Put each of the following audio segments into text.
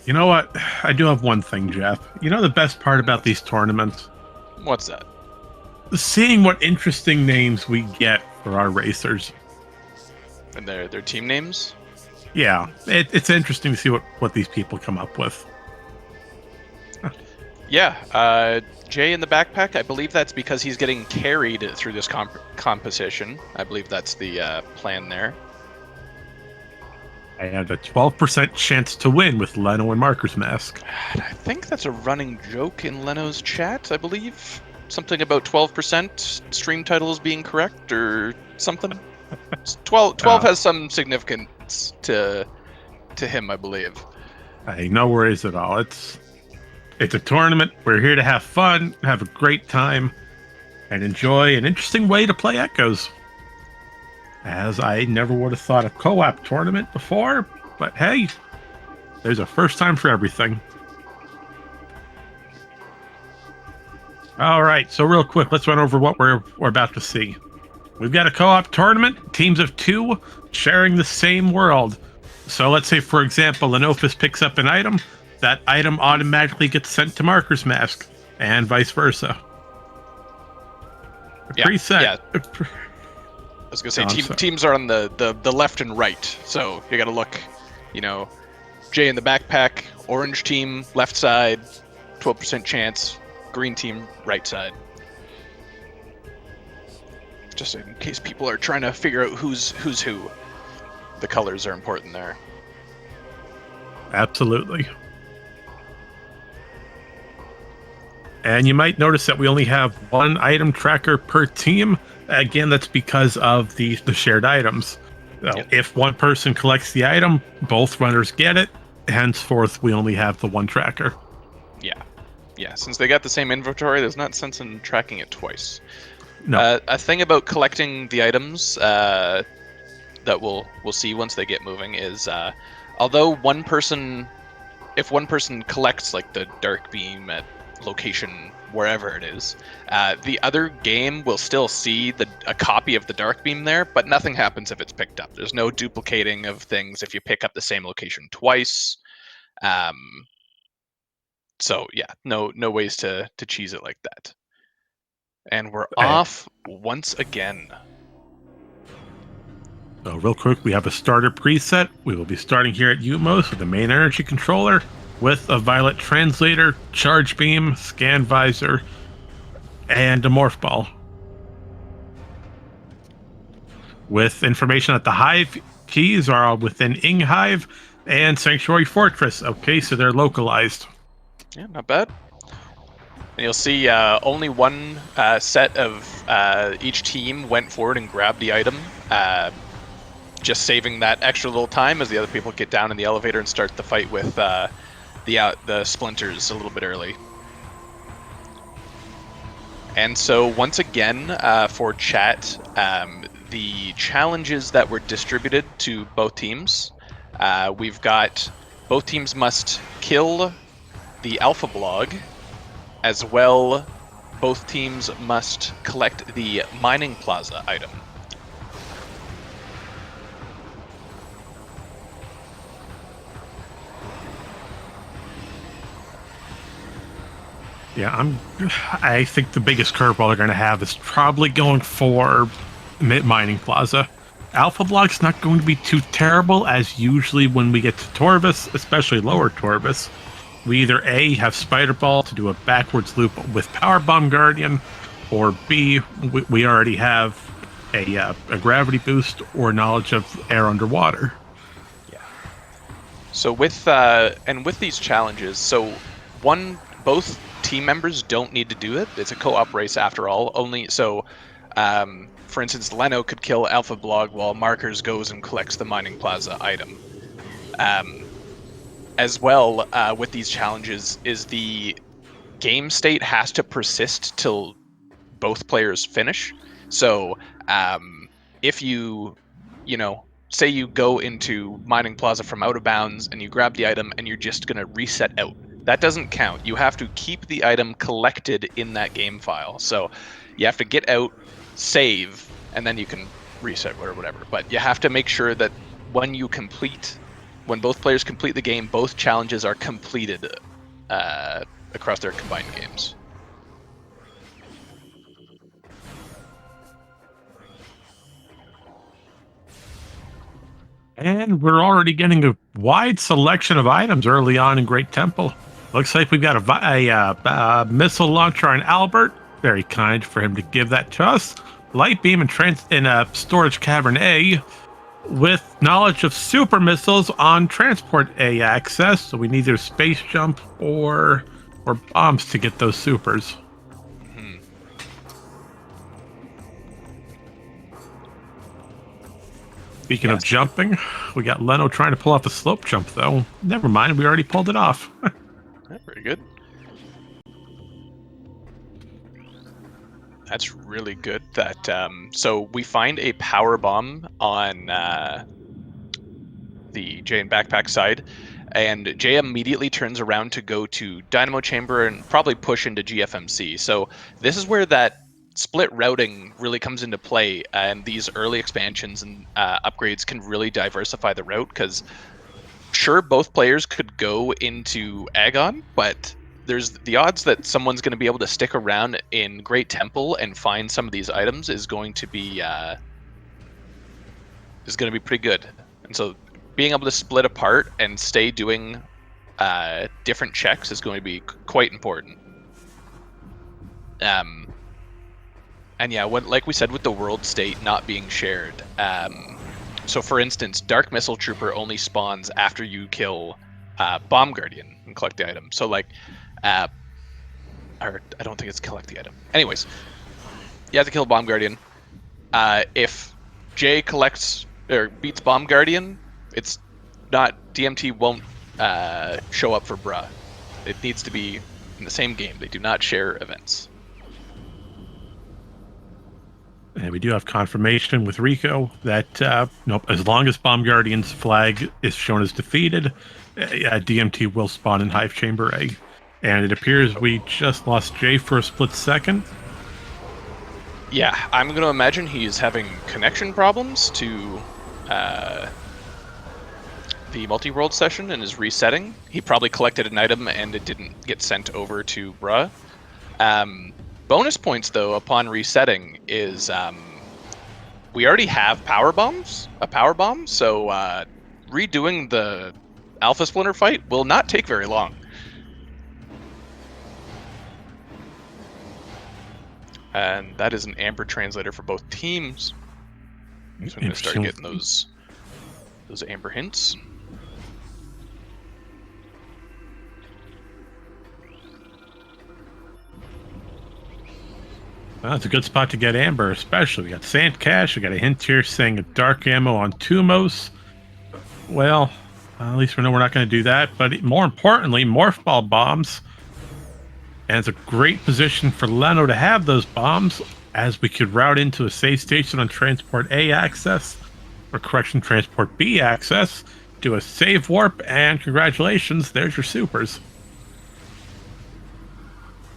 You know what? I do have one thing, Jeff. You know the best part about these tournaments? What's that? Seeing what interesting names we get for our racers. And their team names? Yeah, it's interesting to see what these people come up with. Yeah, Jay in the backpack. I believe that's because he's getting carried through this composition. I believe that's the plan there. I had a 12% chance to win with Leno and Marker's Mask. And I think that's a running joke in Leno's chat. I believe something about 12% stream titles being correct or something. 12 has some significance to him, I believe. Hey, no worries at all. It's a tournament. We're here to have fun, have a great time, and enjoy an interesting way to play Echoes. As I never would have thought a co-op tournament before, but hey, there's a first time for everything. All right, so real quick, let's run over what we're about to see. We've got a co-op tournament, teams of 2 sharing the same world. So let's say, for example, Lenophis picks up an item. That item automatically gets sent to Marker's Mask, and vice versa. Preset. Yeah. I was gonna say teams are on the left and right, so you gotta look. Jay in the backpack, orange team left side, 12% chance. Green team right side. Just in case people are trying to figure out who's who, the colors are important there. Absolutely. And you might notice that we only have one item tracker per team. Again, that's because of the shared items. So Yep. If one person collects the item, both runners get it. Henceforth, we only have the one tracker. Yeah. Since they got the same inventory, there's not sense in tracking it twice. No. A thing about collecting the items that we'll see once they get moving is although if one person collects like the dark beam at location wherever it is, the other game will still see a copy of the dark beam there, but nothing happens if it's picked up. There's no duplicating of things if you pick up the same location twice. So yeah, no ways to cheese it like that. And we're off once again. So real quick, we have a starter preset. We will be starting here at Umos with the main energy controller with a violet translator, charge beam, scan visor, and a morph ball. With information that the hive keys are within Ing Hive and Sanctuary Fortress. Okay, so they're localized. Yeah, not bad. And you'll see only one set of each team went forward and grabbed the item, just saving that extra little time as the other people get down in the elevator and start the fight with the splinters a little bit early. And so once again, for chat, the challenges that were distributed to both teams, we've got both teams must kill the Alpha Blog, as well both teams must collect the Mining Plaza item. Yeah, I think the biggest curveball they're going to have is probably going for Mining Plaza. Alpha Block's not going to be too terrible, as usually when we get to Torvus, especially lower Torvus, we either A, have Spider Ball to do a backwards loop with Power Bomb Guardian, or B, we already have a gravity boost or knowledge of air underwater. Yeah. So with these challenges, so both team members don't need to do it. It's a co-op race after all. For instance, Leno could kill Alpha Blog while Markers goes and collects the Mining Plaza item. As well, with these challenges, is the game state has to persist till both players finish. So if say you go into Mining Plaza from out of bounds and you grab the item and you're just going to reset out, that doesn't count. You have to keep the item collected in that game file. So you have to get out, save, and then you can reset or whatever. But you have to make sure that when you complete when both players complete the game, both challenges are completed across their combined games. And we're already getting a wide selection of items early on in Great Temple. Looks like we've got a missile launcher on Albert. Very kind for him to give that to us. Light beam in storage cavern A, with knowledge of super missiles on transport A access. So we need either space jump or bombs to get those supers. Speaking of jumping, we got Leno trying to pull off a slope jump, though. Never mind, we already pulled it off. Very good. That's really good. That so we find a power bomb on the Jay and Backpack side, and Jay immediately turns around to go to Dynamo Chamber and probably push into GFMC. So this is where that split routing really comes into play, and these early expansions and upgrades can really diversify the route, because sure, both players could go into Agon, but there's the odds that someone's going to be able to stick around in Great Temple and find some of these items is going to be pretty good. And so being able to split apart and stay doing different checks is going to be quite important. And yeah, like we said, with the world state not being shared, so for instance, Dark Missile Trooper only spawns after you kill Bomb Guardian and collect the item. So like, or I don't think it's collect the item. Anyways, you have to kill Bomb Guardian. If Jay collects or beats Bomb Guardian, it's not, DMT won't show up for Bruh. It needs to be in the same game. They do not share events. And we do have confirmation with Rico that nope, as long as Bomb Guardian's flag is shown as defeated, DMT will spawn in Hive Chamber A. And it appears we just lost Jay for a split second. Yeah, I'm going to imagine he's having connection problems to the multi-world session and is resetting. He probably collected an item and it didn't get sent over to Bruh. Bonus points, though, upon resetting is we already have a power bomb, so redoing the Alpha Splinter fight will not take very long. And that is an Amber translator for both teams. So I'm going to start getting those Amber hints. Well, it's a good spot to get Amber, especially. We got Sand Cash, we got a hint here saying a dark ammo on Tumos. Well, at least we know we're not going to do that. But more importantly, Morph Ball bombs. And it's a great position for Leno to have those bombs, as we could route into a safe station on Transport A access, or correction, Transport B access, do a save warp, and congratulations, there's your supers.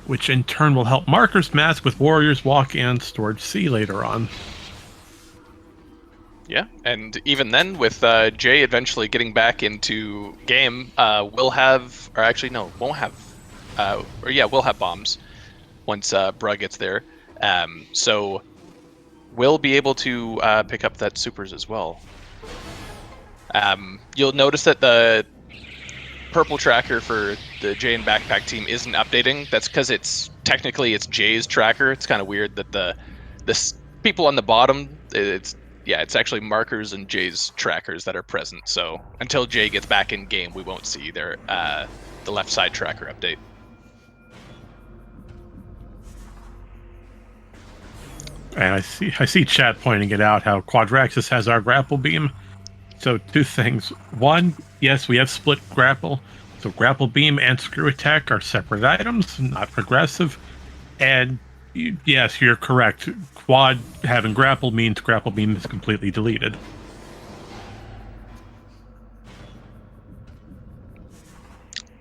Which in turn will help Marker's Mask with Warriors Walk and Storage C later on. Yeah, and even then, with Jay eventually getting back into game, we'll have, or actually no, won't have, we'll have bombs once Bruh gets there. So we'll be able to pick up that supers as well. You'll notice that the purple tracker for the Jay and Backpack team isn't updating. That's because it's Jay's tracker. It's kind of weird that the people on the bottom, it's actually Markers and Jay's trackers that are present. So until Jay gets back in game, we won't see their the left side tracker update. And I see chat pointing it out, how Quadraxis has our grapple beam. So two things. One, yes, we have split grapple. So grapple beam and screw attack are separate items, not progressive. And yes, you're correct. Quad having grapple means grapple beam is completely deleted.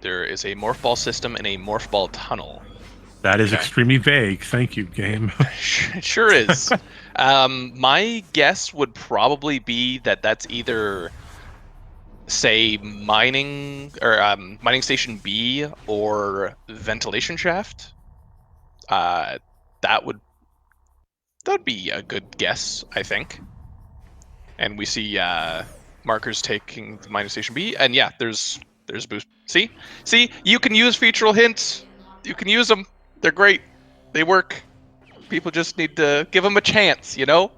There is a morph ball system and a morph ball tunnel. That is extremely vague. Thank you, game. It sure is. My guess would probably be that that's either say mining or mining station B or ventilation shaft, that'd be a good guess, I think. And we see markers taking the mining station B, and yeah, there's a boost. See, you can use featural hints. You can use them. They're great. They work. People just need to give them a chance, you know?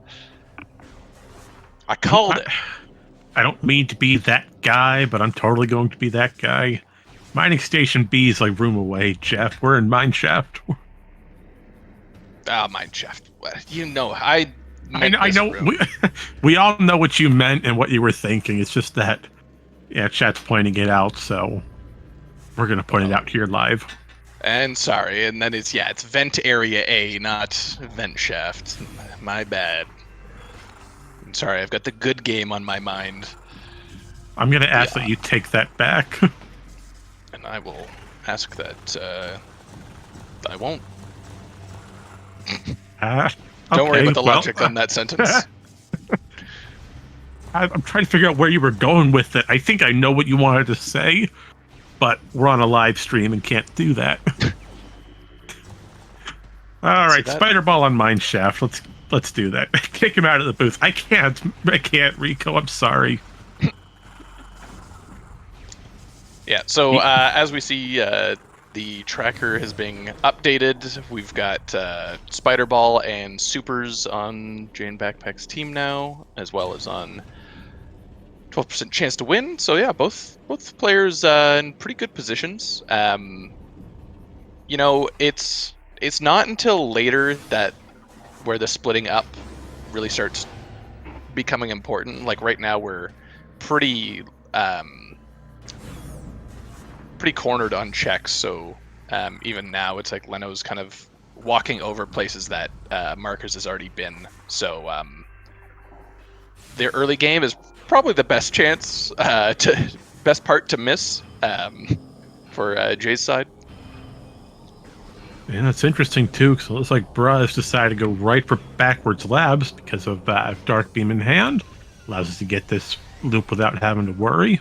I called it. I don't mean to be that guy, but I'm totally going to be that guy. Mining Station B is like room away, Jeff. We're in Mine Shaft. Ah, mine shaft. You know, I meant I this know. room. We all know what you meant and what you were thinking. It's just that, yeah, chat's pointing it out, so we're going to point it out here live. And sorry, and then it's vent area A, not vent shaft. My bad. I'm sorry, I've got the good game on my mind. I'm going to ask that you take that back. And I will ask that I won't. Don't worry about the logic on that sentence. I'm trying to figure out where you were going with it. I think I know what you wanted to say, but we're on a live stream and can't do that. All right, Spider Ball on Mine Shaft. Let's do that. Kick him out of the booth. I can't, Rico. I'm sorry. Yeah. So as we see, the tracker has been updated. We've got Spider Ball and Supers on Jane Backpack's team now, as well as on 12% chance to win. So yeah, both players in pretty good positions. You know, it's not until later that where the splitting up really starts becoming important. Like right now, we're pretty cornered on checks. So even now, it's like Leno's kind of walking over places that Markers has already been. So their early game is probably the best best part to miss for Jay's side. And that's interesting too, because it looks like Bruh decided to go right for backwards labs because of Dark Beam in hand. Allows us to get this loop without having to worry.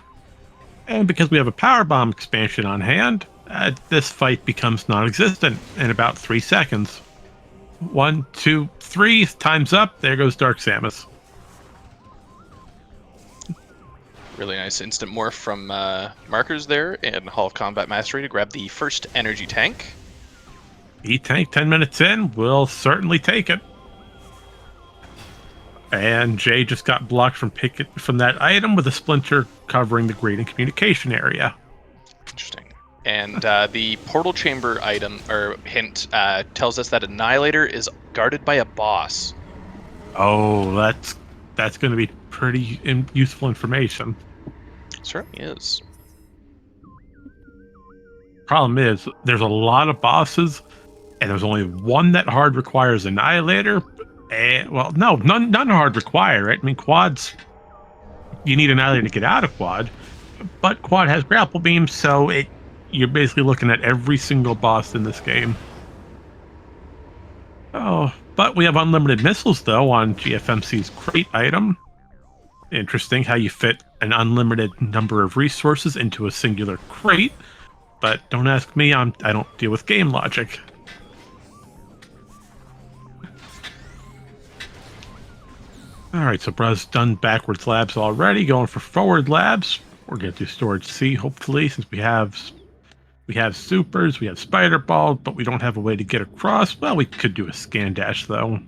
And because we have a Power Bomb expansion on hand, this fight becomes non-existent in about 3 seconds. 1, 2, 3, time's up. There goes Dark Samus. Really nice instant morph from Markers there and Hall of Combat Mastery to grab the first energy tank. E-Tank 10 minutes in, we'll certainly take it. And Jay just got blocked from that item with a splinter covering the grid and communication area. Interesting. And the portal chamber item or hint tells us that Annihilator is guarded by a boss. Oh, that's going to be pretty useful information. Certainly is. Problem is, there's a lot of bosses, and there's only one that hard requires Annihilator. And, well, no, none hard require it. I mean, quads, you need Annihilator to get out of quad, but quad has grapple beam, so you're basically looking at every single boss in this game. Oh, but we have unlimited missiles, though, on GFMC's crate item. Interesting how you fit an unlimited number of resources into a singular crate, but don't ask me, I don't deal with game logic. Alright, so Bruh's done backwards labs already, going for forward labs. We're going to do storage C, hopefully, since we have supers, we have spider balls, but we don't have a way to get across. Well, we could do a scan dash, though.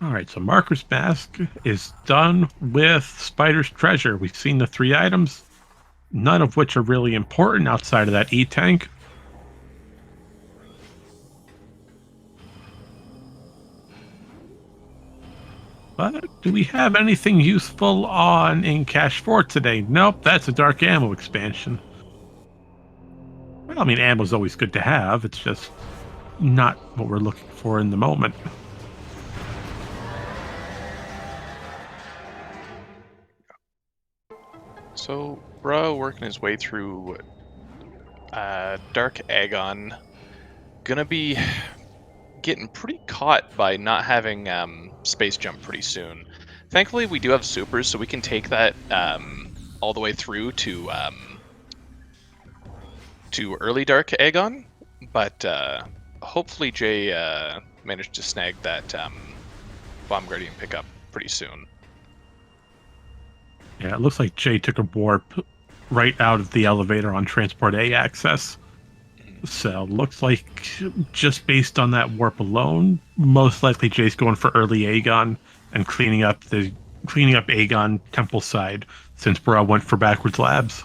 Alright, so Marker's Mask is done with Spider's Treasure. We've seen the 3 items, none of which are really important outside of that E-Tank. But do we have anything useful on in Cache 4 today? Nope, that's a Dark Ammo expansion. Well, I mean, ammo's always good to have. It's just not what we're looking for in the moment. So, Bruh working his way through Dark Agon gonna be getting pretty caught by not having space jump pretty soon. Thankfully, we do have supers, so we can take that all the way through to early Dark Aegon. But hopefully, Jay managed to snag that Bomb Guardian pickup pretty soon. Yeah, it looks like Jay took a warp right out of the elevator on Transport A access. So looks like just based on that warp alone, most likely Jay's going for early Aegon and cleaning up Aegon Temple side since Bra went for backwards labs.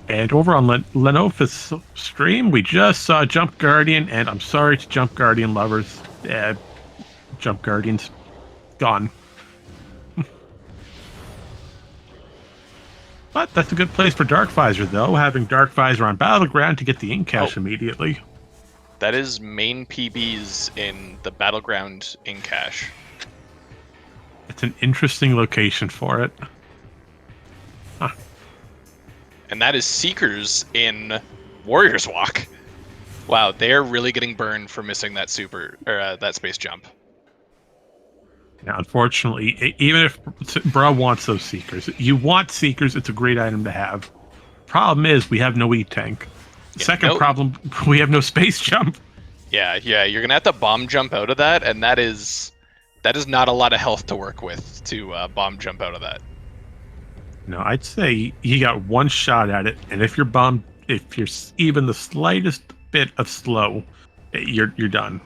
And over on Lenophis stream, we just saw Jump Guardian, and I'm sorry to Jump Guardian lovers. Jump Guardian's gone. But that's a good place for Dark Visor, though, having Dark Visor on Battleground to get the ink cache immediately. That is main PBs in the Battleground ink cache. It's an interesting location for it. Huh. And that is Seekers in Warrior's Walk. Wow, they're really getting burned for missing that super or that space jump. Now, unfortunately, even if Bra wants those Seekers, you want Seekers, it's a great item to have. Problem is, we have no E-Tank. Yeah, Second problem, we have no space jump. Yeah, you're gonna have to bomb jump out of that, and that is not a lot of health to work with to bomb jump out of that. No, I'd say you got one shot at it, and if you're even the slightest bit of slow, you're done.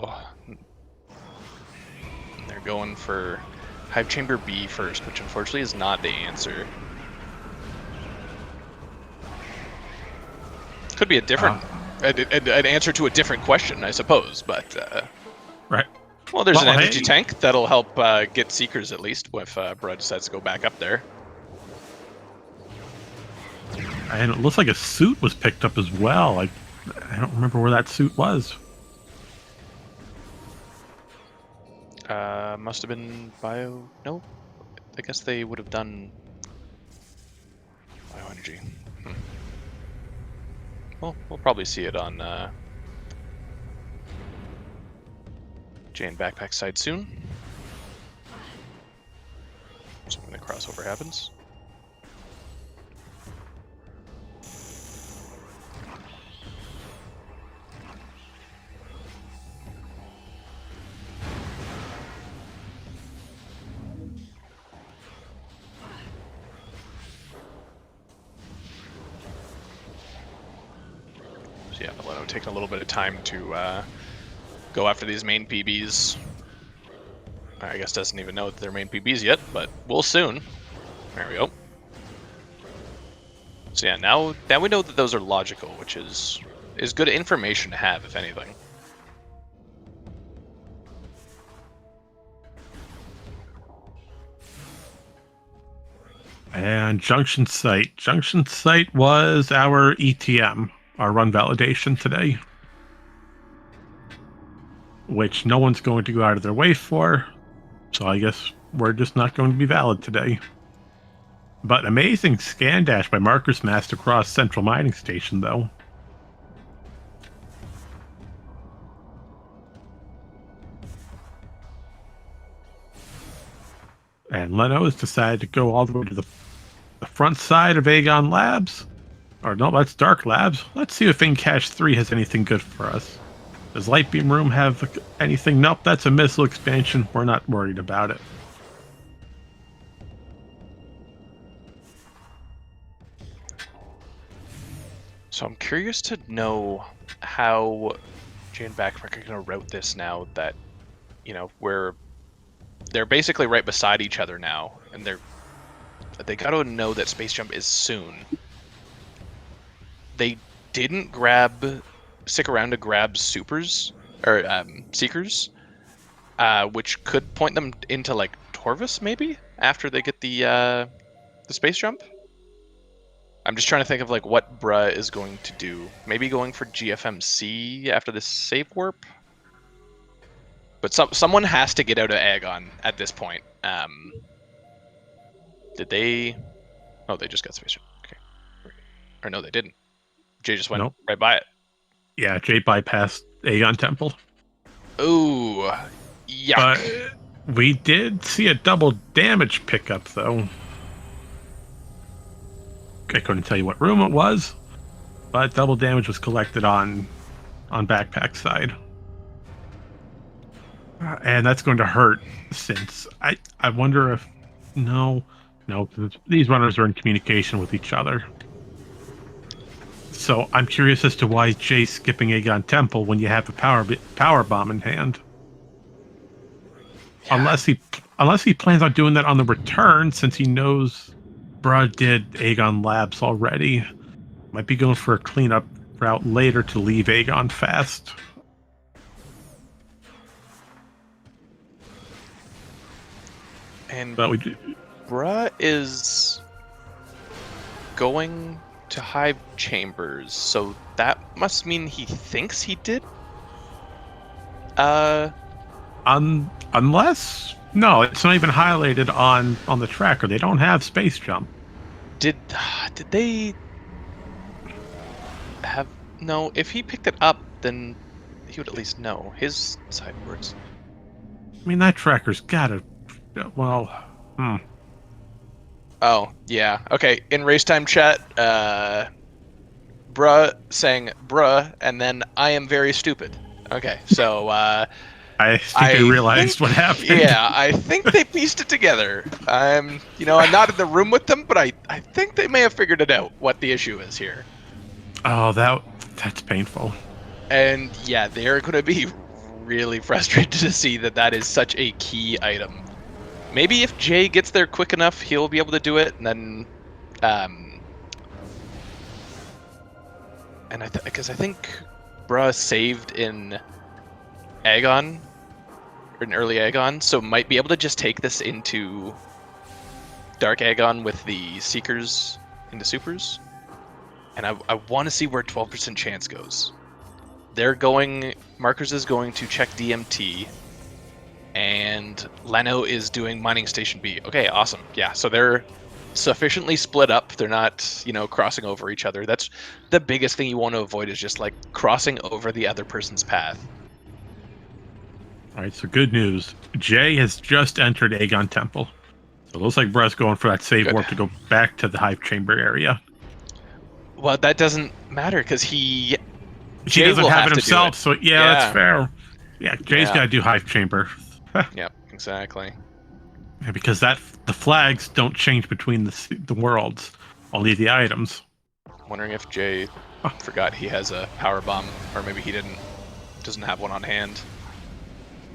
Oh. They're going for Hive Chamber B first, which unfortunately is not the answer. Could be a different an answer to a different question, I suppose, but right. Well, there's an energy tank that'll help get Seekers at least if Brad decides to go back up there. And it looks like a suit was picked up as well. Like, I don't remember where that suit was. Must have been bio. No, I guess they would have done bioenergy. Well, we'll probably see it on Jane Backpack side soon. So when the crossover happens. So yeah, Leno taking a little bit of time to go after these main PBs. I guess doesn't even know that they're main PBs yet, but we'll soon. There we go. So yeah, now we know that those are logical, which is good information to have, if anything. And Junction Site. Junction Site was our ETM, our run validation today, which no one's going to go out of their way for. So I guess we're just not going to be valid today. But amazing scan dash by Marcus Master across Central Mining Station, though. And Leno has decided to go all the way to the front side of Aegon Labs. Or no, that's Dark Labs. Let's see if Incash 3 has anything good for us. Does Lightbeam Room have anything? Nope, that's a missile expansion. We're not worried about it. So I'm curious to know how Jane Backpack are going to route this now that, you know, they're basically right beside each other now, and they got to know that Space Jump is soon. They didn't stick around to grab supers or Seekers, which could point them into like Torvus maybe after they get the Space Jump. I'm just trying to think of like what Bruh is going to do. Maybe going for GFMC after this save warp. But someone has to get out of Aegon at this point. Did they Oh, they just got space jump. Okay. Or no, they didn't. Jay just went Nope. right by it. Yeah, Jay bypassed Aegon Temple. Ooh, yuck. But we did see a double damage pickup, though. I couldn't tell you what room it was, but double damage was collected on backpack side. And that's going to hurt, since I wonder if... No, 'cause these runners are in communication with each other. So I'm curious as to why Jay's skipping Aegon Temple when you have a power bomb in hand. Yeah. Unless he plans on doing that on the return, since he knows Bruh did Aegon Labs already. Might be going for a cleanup route later to leave Aegon fast. And But Bruh is going to Hive Chambers, so that must mean he thinks he did? Unless... No, it's not even highlighted on the tracker. They don't have space jump. Did they have... No, if he picked it up, then he would at least know. His side works. I mean, that tracker's gotta... Well, Oh, yeah. Okay, in race time chat, Bruh saying bruh, and then I am very stupid. Okay, so, I think they realized what happened. Yeah, I think they pieced it together. I'm not in the room with them, but I think they may have figured it out, what the issue is here. Oh, that's painful. And yeah, they're going to be really frustrated to see that is such a key item. Maybe if Jay gets there quick enough, he'll be able to do it, and then, and because I think Bruh saved in Aegon, or in early Aegon, so might be able to just take this into Dark Aegon with the Seekers into Supers. And I want to see where 12% chance goes. Markers is going to check DMT, and Leno is doing Mining Station B. Okay, awesome. Yeah, so they're sufficiently split up. They're not, crossing over each other. That's the biggest thing you want to avoid, is just like crossing over the other person's path. All right, so good news. Jay has just entered Aegon Temple. So it looks like Bruh's going for that save warp to go back to the Hive Chamber area. Well, that doesn't matter, because he doesn't have it himself, so yeah, that's fair. Yeah, Jay's got to do Hive Chamber. Yep, exactly. Yeah, because the flags don't change between the worlds, only the items. Wondering if Jay forgot he has a power bomb, or maybe he doesn't have one on hand.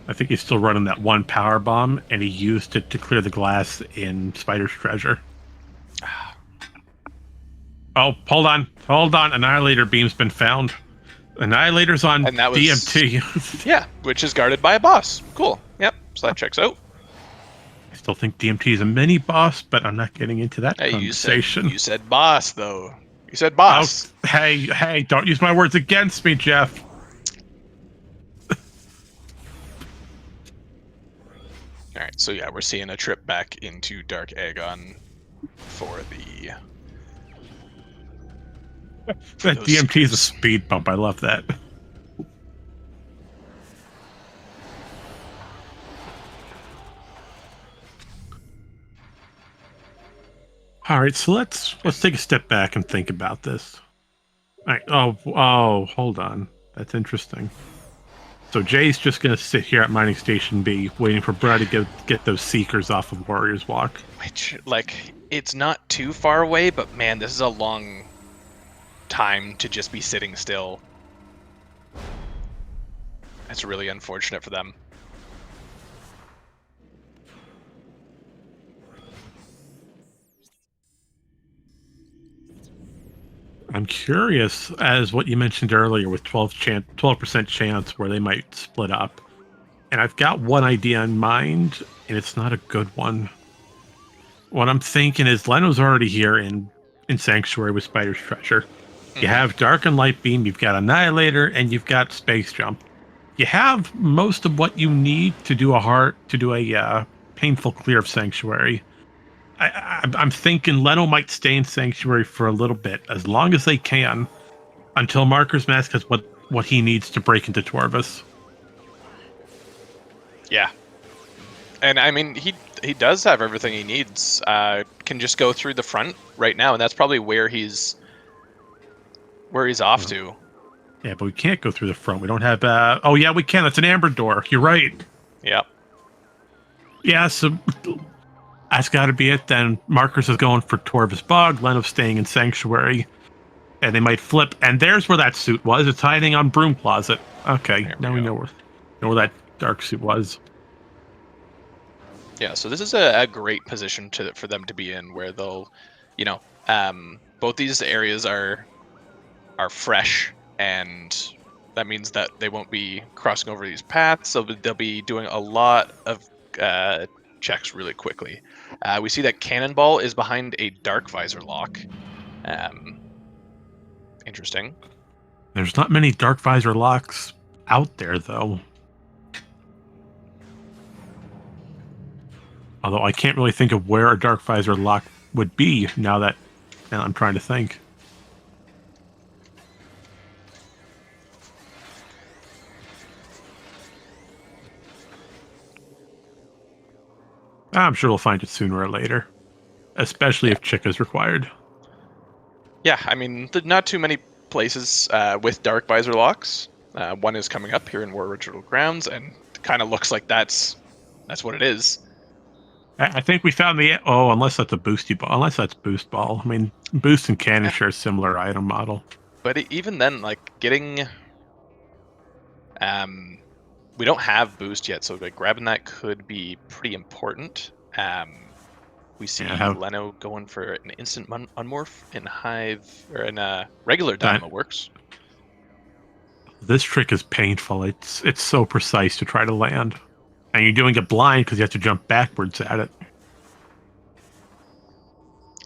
I think he's still running that one power bomb, and he used it to clear the glass in Spider's Treasure. Oh, hold on. Annihilator beam's been found. Annihilator's on DMT. Yeah, which is guarded by a boss. Cool. Yep, so that checks out. I still think DMT is a mini boss, but I'm not getting into that conversation. You said boss, though. You said boss. Oh, hey, don't use my words against me, Jeff. Alright, so yeah, we're seeing a trip back into Dark Aegon for the... That DMT is a speed bump. I love that. All right, so let's take a step back and think about this. All right. Oh, hold on. That's interesting. So Jay's just gonna sit here at Mining Station B, waiting for Brad to get those Seekers off of Warrior's Walk. Which, it's not too far away, but man, this is a long time to just be sitting still. That's really unfortunate for them. I'm curious, as what you mentioned earlier with 12% chance where they might split up. And I've got one idea in mind, and it's not a good one. What I'm thinking is Leno's already here in Sanctuary with Spider's Treasure. You have Dark and Light Beam, you've got Annihilator, and you've got Space Jump. You have most of what you need to do a painful clear of Sanctuary. I'm thinking Leno might stay in Sanctuary for a little bit, as long as they can, until Marker's Mask has what he needs to break into Torvus. Yeah. And I mean, he does have everything he needs. Can just go through the front right now, and that's probably where he's off to. Yeah, but we can't go through the front. We don't have. Oh yeah, we can. It's an amber door. You're right. Yep. Yeah, so that's got to be it then. Marcus is going for Torvus Bog. Leno's staying in Sanctuary, and they might flip. And there's where that suit was. It's hiding on Broom Closet. Okay, now we know where that dark suit was. Yeah, so this is a great position for them to be in, where they'll, both these areas are fresh, and that means that they won't be crossing over these paths, so they'll be doing a lot of checks really quickly. We see that Cannonball is behind a Dark Visor lock. Interesting. There's not many Dark Visor locks out there, though. Although I can't really think of where a Dark Visor lock would be now I'm trying to think. I'm sure we'll find it sooner or later, especially if Chick is required. Yeah, I mean, not too many places with Dark Visor locks. One is coming up here in War Original Grounds, and it kind of looks like that's what it is. I think we found unless that's a boosty ball. Unless that's boost ball. I mean, boost and cannon share a similar item model. But even then, like, getting... we don't have boost yet, so like grabbing that could be pretty important. We see Leno going for an instant unmorph in Hive, or in regular Dynamo Works. This trick is painful. It's so precise to try to land. And you're doing it blind because you have to jump backwards at it.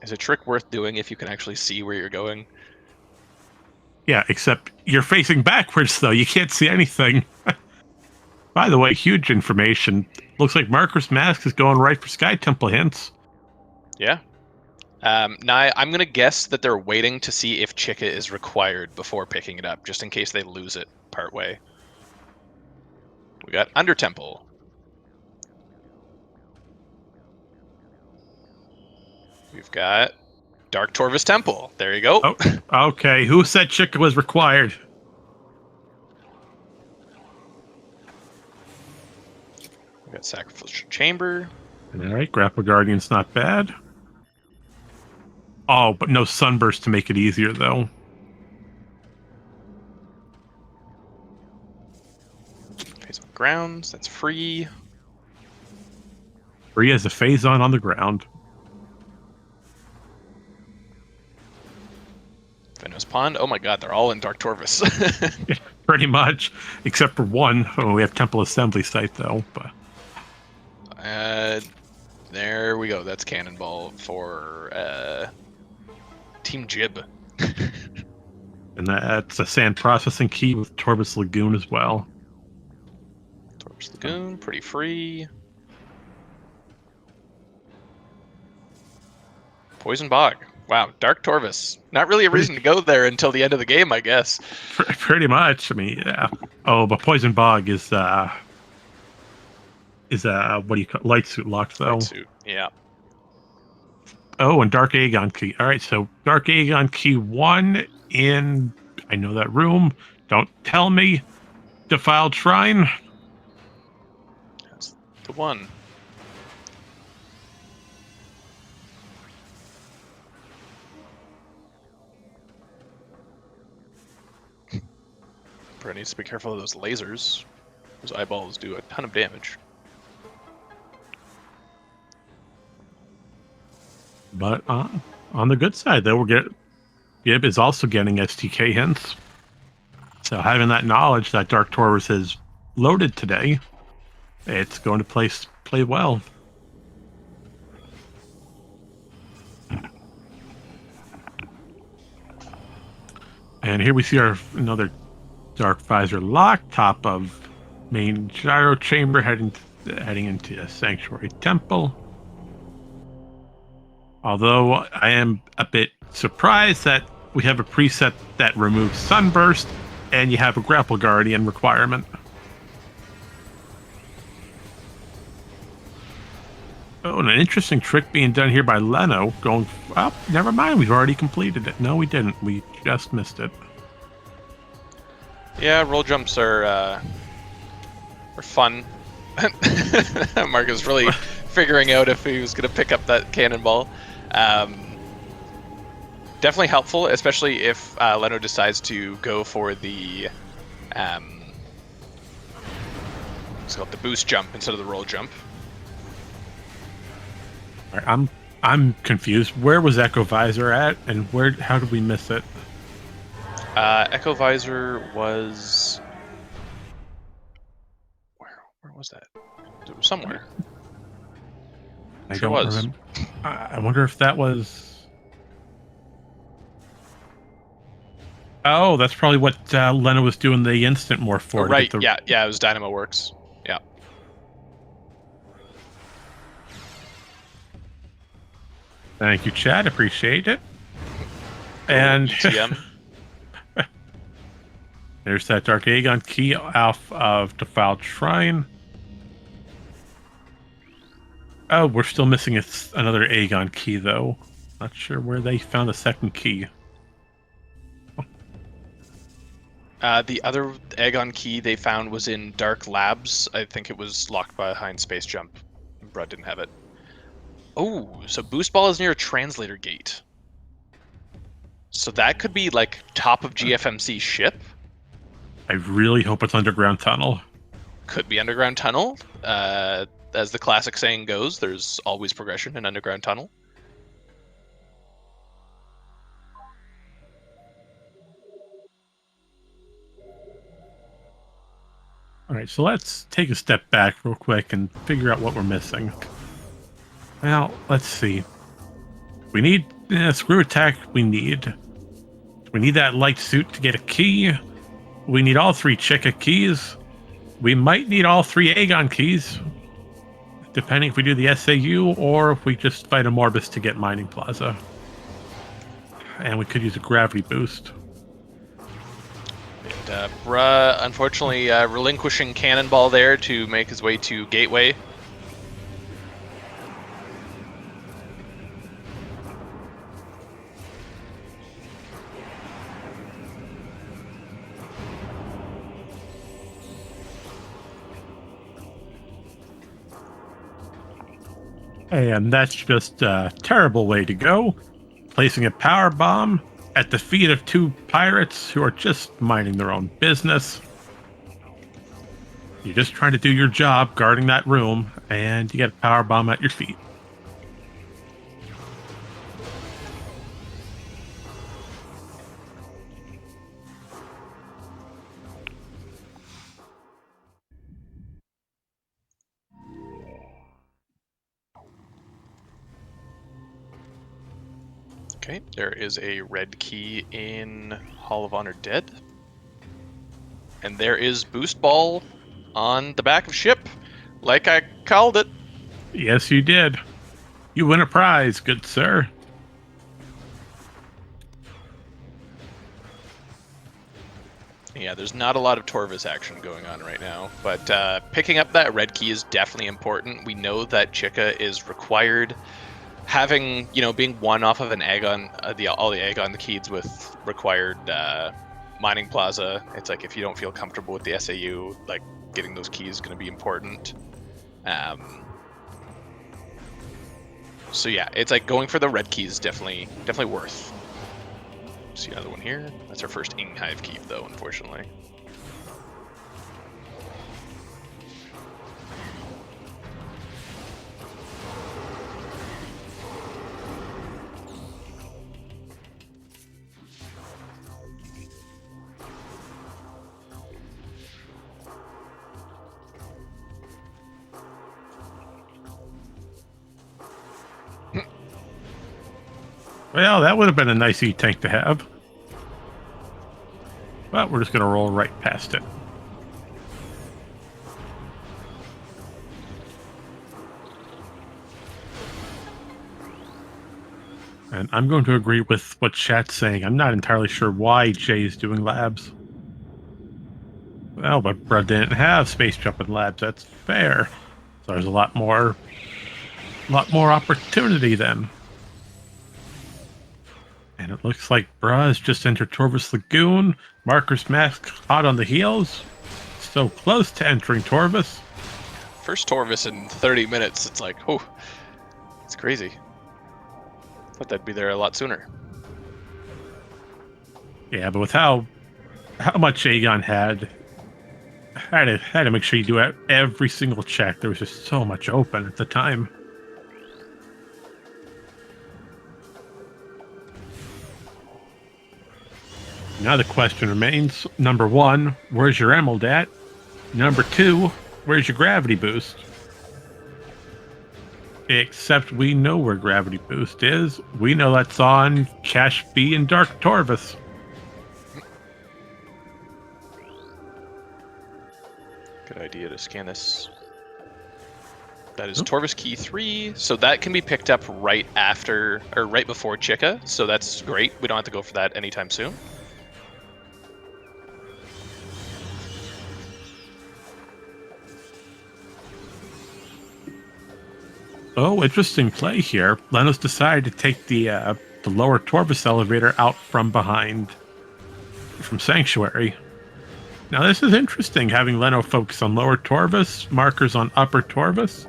Is a trick worth doing if you can actually see where you're going? Yeah, except you're facing backwards, though. You can't see anything. By the way, huge information. Looks like Marker's Mask is going right for Sky Temple hints. Yeah. Now, I'm going to guess that they're waiting to see if Chika is required before picking it up, just in case they lose it partway. We got Under Temple. We've got Dark Torvus Temple. There you go. Oh, okay. Who said Chika was required? We got Sacrificial Chamber. All right, Grapple Guardian's not bad. Oh, but no Sunburst to make it easier, though. Phase on grounds. That's free. Free as a Phazon on the ground. Venomous Pond. Oh my god, they're all in Dark Torvus. Yeah, pretty much, except for one. Oh, we have Temple Assembly Site, though. But there we go. That's Cannonball for Team Jib. And that's a Sand Processing Key with Torvus Lagoon as well. Torvus Lagoon, pretty free. Poison Bog. Wow, Dark Torvus. Not really a reason to go there until the end of the game, I guess. Pretty much. I mean, yeah. Oh, but Poison Bog is what do you call it? Light Suit locked, though. Light Suit, yeah. Oh, and Dark Aegon Key. All right, so Dark Aegon Key 1 in, I know that room. Don't tell me. Defiled Shrine. That's the one. Brett needs to be careful of those lasers. Those eyeballs do a ton of damage. But on the good side, though, Gib is also getting STK hints. So having that knowledge that Dark Taurus is loaded today, it's going to play well. And here we see another Dark Visor lock, top of main gyro chamber, heading into a Sanctuary Temple. Although I am a bit surprised that we have a preset that removes Sunburst, and you have a Grapple Guardian requirement. Oh, and an interesting trick being done here by Leno, going, oh, never mind, we've already completed it. No, we didn't. We just missed it. Yeah, roll jumps are fun. Mark is really figuring out if he was going to pick up that cannonball. Definitely helpful, especially if Leno decides to go for the what's it called, the boost jump instead of the roll jump. All right, I'm confused. Where was Echo Visor at, and how did we miss it? Echo Visor was where was that? It was somewhere. I Sure don't was. remember. I wonder if that was. Oh, that's probably what Lena was doing the instant morph for. Oh, right. Yeah, it was Dynamo Works. Yeah. Thank you, Chad. Appreciate it. And ETM. there's that Dark Aegon key off of Defiled Shrine. Oh, we're still missing another Aegon key, though. Not sure where they found the second key. The other Aegon key they found was in Dark Labs. I think it was locked behind Space Jump. Brud didn't have it. Oh, so Boost Ball is near a Translator Gate. So that could be like top of GFMC ship. I really hope it's Underground Tunnel. Could be Underground Tunnel. As the classic saying goes, there's always progression in Underground Tunnel. All right, so let's take a step back real quick and figure out what we're missing. Well, let's see. We need screw attack. We need that light suit to get a key. We need all 3 Chica keys. We might need all 3 Aegon keys, depending if we do the SAU or if we just fight a Morbus to get Mining Plaza. And we could use a gravity boost. And Bruh, unfortunately, relinquishing Cannonball there to make his way to Gateway. And that's just a terrible way to go. Placing a power bomb at the feet of 2 pirates who are just minding their own business. You're just trying to do your job guarding that room, and you get a power bomb at your feet. Okay, there is a red key in Hall of Honor Dead. And there is Boost Ball on the back of ship, like I called it. Yes, you did. You win a prize, good sir. Yeah, there's not a lot of Torvis action going on right now, but picking up that red key is definitely important. We know that Chica is required. Having, being one off of an Aegon, all the Aegon keys with required Mining Plaza, it's like if you don't feel comfortable with the SAU, like getting those keys is going to be important. So yeah, it's like going for the red key is definitely worth. See another one here. That's our first Ing Hive keep, though, unfortunately. Well, that would have been a nice E-Tank to have. But we're just going to roll right past it. And I'm going to agree with what chat's saying. I'm not entirely sure why Jay is doing labs. Well, but Brad didn't have space jumping labs. That's fair. So there's a lot more opportunity then. And it looks like Bruh's just entered Torvus Lagoon. Marker's mask hot on the heels. So close to entering Torvus. First Torvus in 30 minutes. It's like, oh, it's crazy. Thought that'd be there a lot sooner. Yeah, but with how much Aegon had to make sure you do every single check. There was just so much open at the time. Now the question remains, number one, where's your emerald at? Number two, where's your gravity boost? Except we know where gravity boost is. We know that's on Cash B and Dark Torvus. Good idea to scan this. That is Torvus Key 3, so that can be picked up right after, or right before Chica, so that's great. We don't have to go for that anytime soon. Oh, interesting play here. Leno's decided to take the lower Torvus elevator out from behind, from Sanctuary. Now this is interesting, having Leno focus on lower Torvus, Markers on upper Torvus.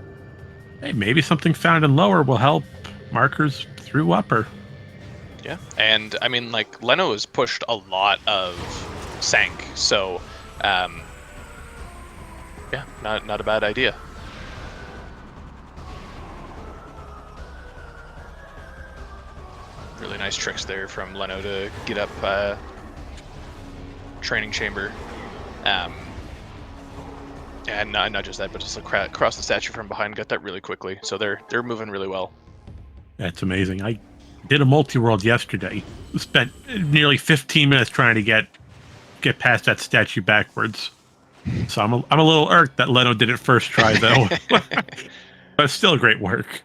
Hey, maybe something found in lower will help Markers through upper. Yeah, and I mean, like, Leno has pushed a lot of Sank, so, yeah, not a bad idea. Really nice tricks there from Leno to get up training chamber. And not just that, but just across the statue from behind, got that really quickly. So they're moving really well. That's amazing. I did a multi-world yesterday. Spent nearly 15 minutes trying to get past that statue backwards. So I'm a little irked that Leno did it first try though. But still great work.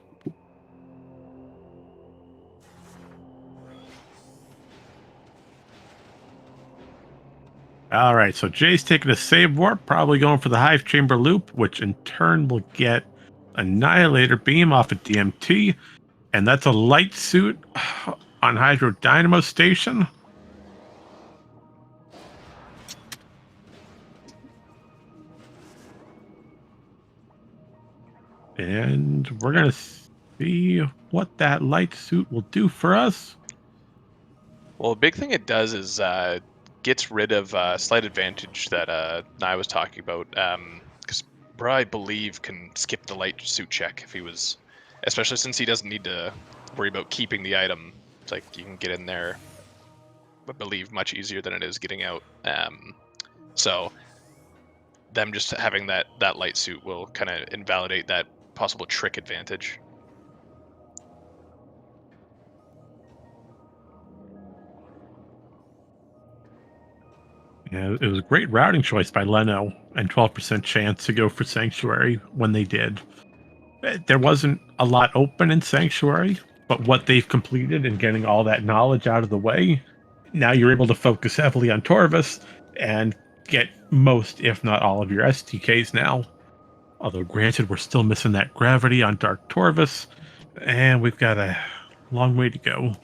All right, so Jay's taking a save warp, probably going for the Hive Chamber loop, which in turn will get Annihilator Beam off of DMT, and that's a light suit on Hydro Dynamo Station. And we're going to see what that light suit will do for us. Well, a big thing it does is gets rid of slight advantage that I was talking about. Because Bra, I believe, can skip the light suit check if he was, especially since he doesn't need to worry about keeping the item. It's like you can get in there, I believe, much easier than it is getting out. So them just having that light suit will kind of invalidate that possible trick advantage. Yeah, it was a great routing choice by Leno, and 12% chance to go for Sanctuary when they did. There wasn't a lot open in Sanctuary, but what they've completed and getting all that knowledge out of the way, now you're able to focus heavily on Torvus and get most, if not all, of your STKs now. Although, granted, we're still missing that gravity on Dark Torvus, and we've got a long way to go.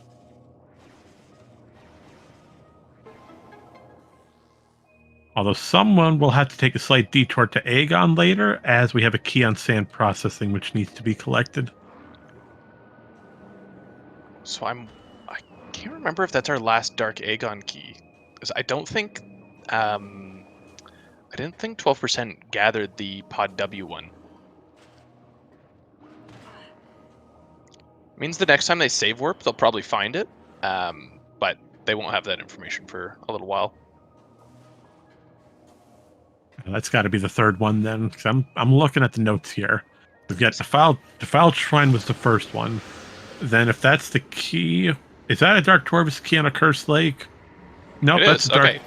Although someone will have to take a slight detour to Aegon later, as we have a key on sand processing which needs to be collected. So I can't remember if that's our last Dark Aegon key, because I don't think I didn't think 12% gathered the Pod W one. Means the next time they save warp, they'll probably find it, but they won't have that information for a little while. That's got to be the third one then, because I'm looking at the notes here. We've got defiled shrine was the first one. Then if that's the key, is that a Dark Torvus key on a Cursed Lake? Nope, that's a Dark. Okay.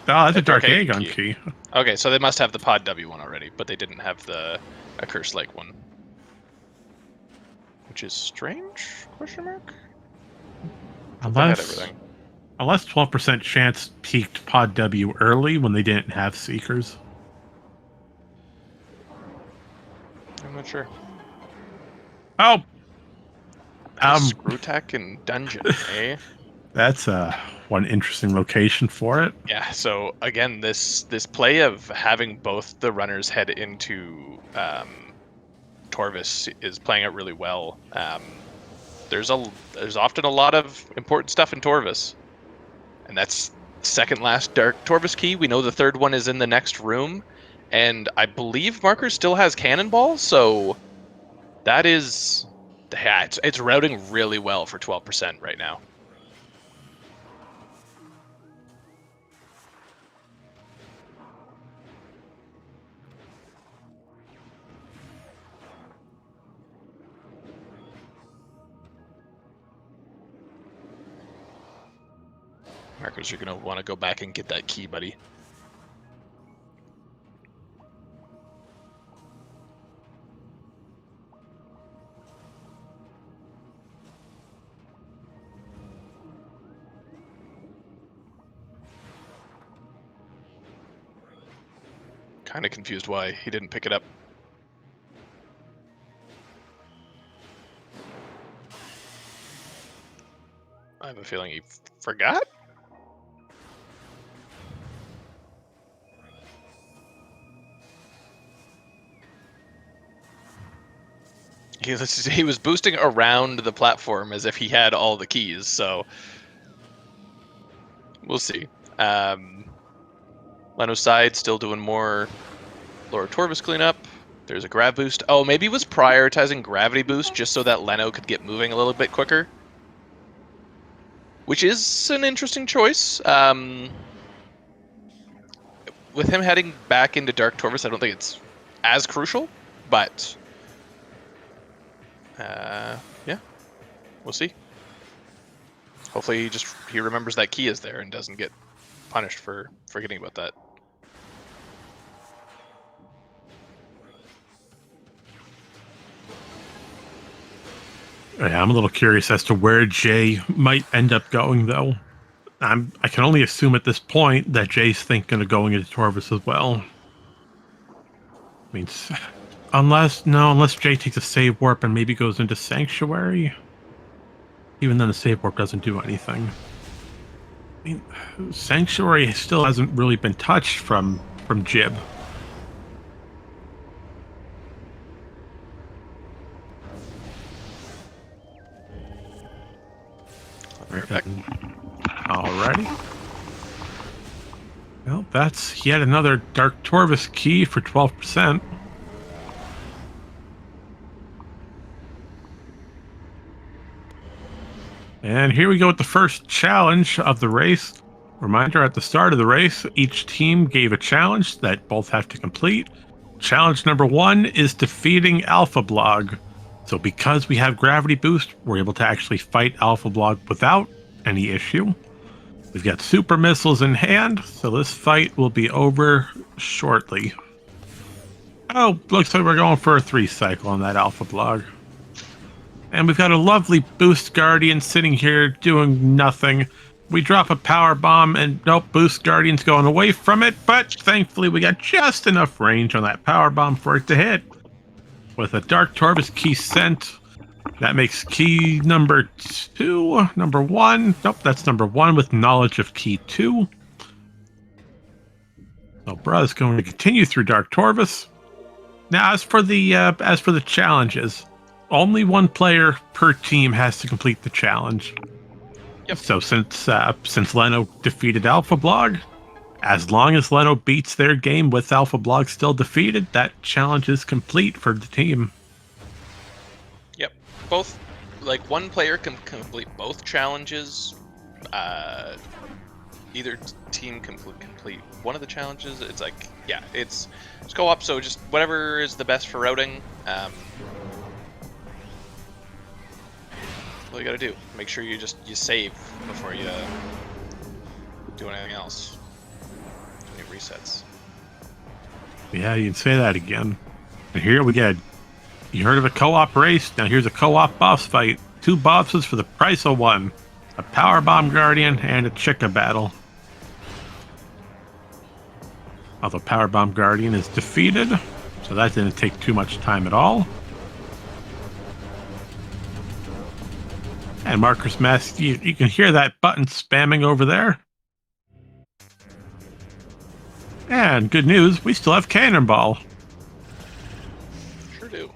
Oh, that's a Dark Aegon key. Okay, so they must have the Pod W one already, but they didn't have the Accursed Lake one. Which is strange? Question mark? They had everything. Unless 12% chance peaked Pod W early when they didn't have Seekers. I'm not sure. Oh! Screw Tech and Dungeon, eh? That's one interesting location for it. Yeah, so again, this play of having both the runners head into Torvis is playing out really well. There's often a lot of important stuff in Torvis, and that's second last Dark Torvis key. We know the third one is in the next room, and I believe Marker still has Cannonball, so that is, yeah, it's routing really well for 12% right now. Marcos, you're going to want to go back and get that key, buddy. Kind of confused why he didn't pick it up. I have a feeling he forgot? He was boosting around the platform as if he had all the keys, so we'll see. Leno's side still doing more Lower Torvis cleanup. There's a grav boost. Oh, maybe he was prioritizing gravity boost just so that Leno could get moving a little bit quicker, which is an interesting choice. With him heading back into Dark Torvis, I don't think it's as crucial, but yeah, we'll see. Hopefully he remembers that key is there and doesn't get punished for forgetting about that. Yeah, I'm a little curious as to where Jay might end up going, though. I can only assume at this point that Jay's thinking of going into Torvis as well. I mean, unless Jay takes a save warp and maybe goes into Sanctuary. Even then, the save warp doesn't do anything. I mean, Sanctuary still hasn't really been touched from Jib. Alrighty. Well, that's yet another Dark Torvis key for 12%. And here we go with the first challenge of the race. Reminder, at the start of the race, each team gave a challenge that both have to complete. Challenge number 1 is defeating Alpha Blog. So because we have gravity boost, we're able to actually fight Alpha Blog without any issue. We've got super missiles in hand, so this fight will be over shortly. Oh, looks like we're going for a 3 cycle on that Alpha Blog. And we've got a lovely Boost Guardian sitting here doing nothing. We drop a power bomb and nope, Boost Guardian's going away from it, but thankfully we got just enough range on that power bomb for it to hit. With a Dark Torvis key sent, that makes key number 2, number 1. Nope, that's number 1 with knowledge of key 2. So Bruh is going to continue through Dark Torvis. Now, as for the challenges, only one player per team has to complete the challenge. Yep. So since Leno defeated Alpha Blog, as long as Leno beats their game with Alpha Blog still defeated, that challenge is complete for the team. Yep. Both, like, one player can complete both challenges. Either team complete one of the challenges. It's like, yeah, it's co-op, so just whatever is the best for routing. All you gotta do, make sure you save before you do anything else. Any resets. Yeah, you can say that again. And here we get, you heard of a co-op race? Now here's a co-op boss fight. 2 bosses for the price of 1. a Power Bomb Guardian, and a Chica battle. Although Power Bomb Guardian is defeated, so that didn't take too much time at all. And Marker's Mask, you can hear that button spamming over there. And good news, we still have Cannonball. Sure do.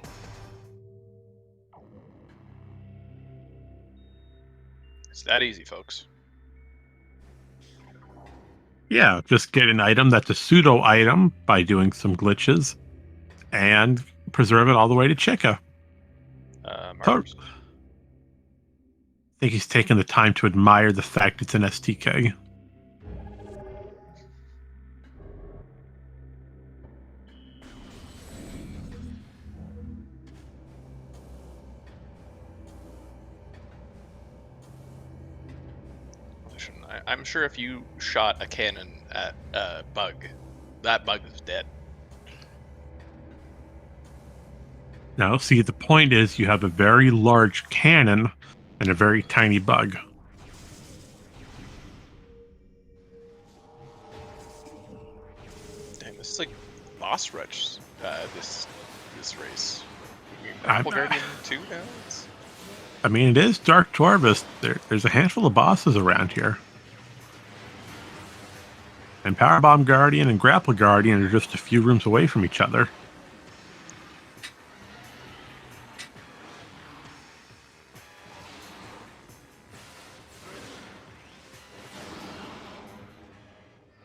It's that easy, folks. Yeah, just get an item that's a pseudo item by doing some glitches and preserve it all the way to Chica. Markers. I think he's taken the time to admire the fact it's an STK. I'm sure if you shot a cannon at a bug, that bug is dead. Now, see, the point is you have a very large cannon and a very tiny bug. Damn, this is like boss rush. This race. Grapple Guardian 2 now. I mean, it is Dark Torvus. There's a handful of bosses around here. And Power Bomb Guardian and Grapple Guardian are just a few rooms away from each other.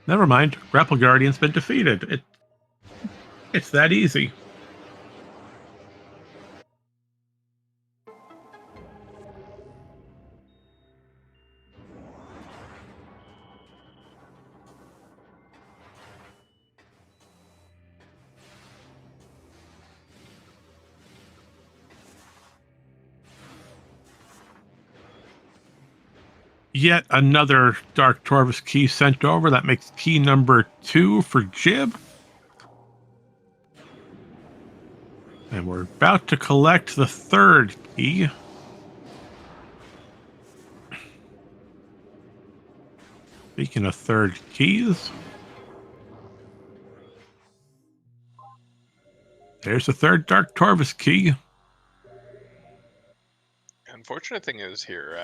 Never mind, Grapple Guardian's been defeated. It's that easy. Yet another Dark Torvus key sent over. That makes key number 2 for Jib. And we're about to collect the third key. Speaking of third keys, there's the third Dark Torvus key. Unfortunate thing is here,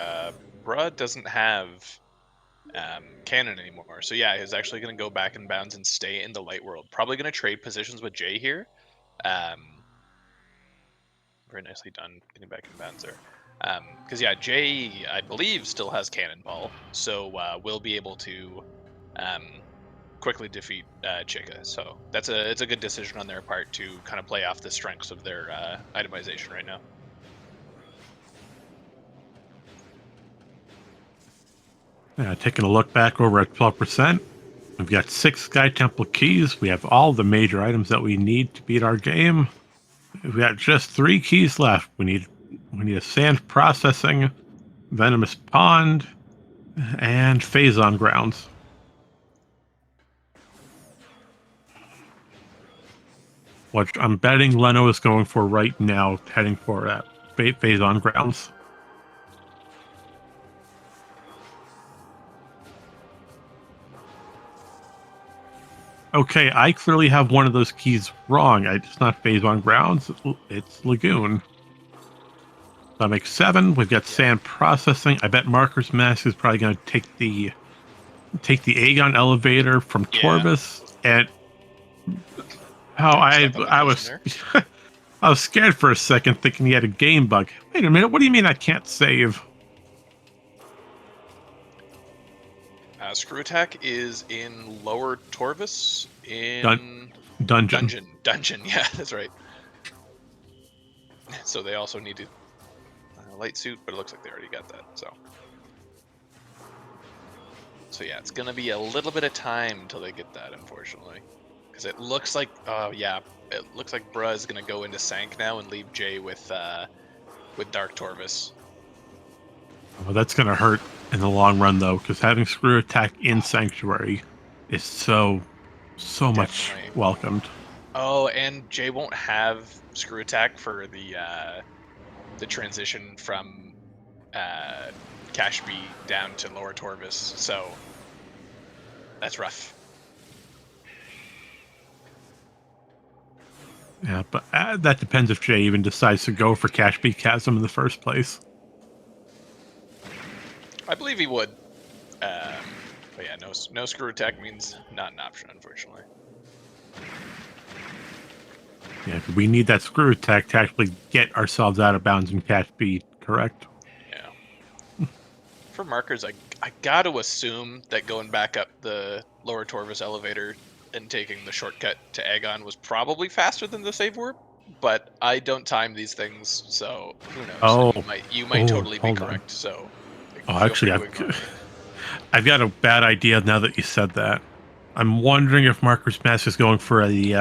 Bruh doesn't have cannon anymore. So yeah, he's actually going to go back in bounds and stay in the light world. Probably going to trade positions with Jay here. Very nicely done getting back in bounds there. Because yeah, Jay, I believe, still has Cannonball, so we'll be able to quickly defeat Chica. So it's a good decision on their part to kind of play off the strengths of their itemization right now. Taking a look back over at 12%, we've got 6 Sky Temple keys. We have all the major items that we need to beat our game. We've got just 3 keys left. We need a Sand Processing, Venomous Pond, and Phazon Grounds. Which I'm betting Leno is going for right now, heading for that Phazon Grounds. Okay, I clearly have one of those keys wrong. It's not Phazon Grounds, it's Lagoon. So that makes 7. We've got Sand Processing. I bet Marker's Mask is probably going to take the Aegon elevator from Torvus. And I was I was scared for a second, thinking he had a game bug. Wait a minute, what do you mean I can't save? Screw Attack is in Lower Torvus in Dungeon. Dungeon, yeah, that's right. So they also need to light suit, but it looks like they already got that. So yeah, it's gonna be a little bit of time until they get that, unfortunately, because it looks like it looks like Bruh is gonna go into Sank now and leave Jay with Dark Torvus. Well, that's going to hurt in the long run, though, because having Screw Attack in Sanctuary is so much welcomed. Oh, and Jay won't have Screw Attack for the transition from Cash B down to lower Torvis, so that's rough. Yeah, but that depends if Jay even decides to go for Cash B Chasm in the first place. I believe he would. But yeah, no screw attack means not an option, unfortunately. Yeah, we need that screw attack to actually get ourselves out of bounds in Cash B, correct? Yeah. For markers, I got to assume that going back up the lower Torvis elevator and taking the shortcut to Agon was probably faster than the save warp, but I don't time these things, so who knows? And Oh, you might oh, totally be hold on. correct. So Oh, feel actually, free to ignore me. I've got a bad idea now that you said that. I'm wondering if Marcus Mask is going for the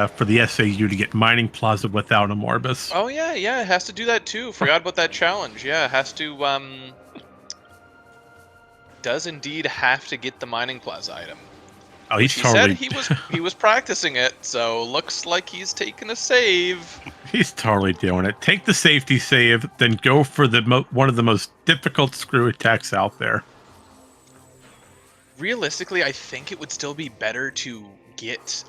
SAU to get Mining Plaza without a Morbus. Oh yeah, it has to do that too. Forgot about that challenge. Yeah, it has to does indeed have to get the mining plaza item. Oh, Which he's he said totally he was practicing it, so looks like he's taking a save. he's totally doing it. Take the safety save, then go for the one of the most difficult screw attacks out there. Realistically, I think it would still be better to get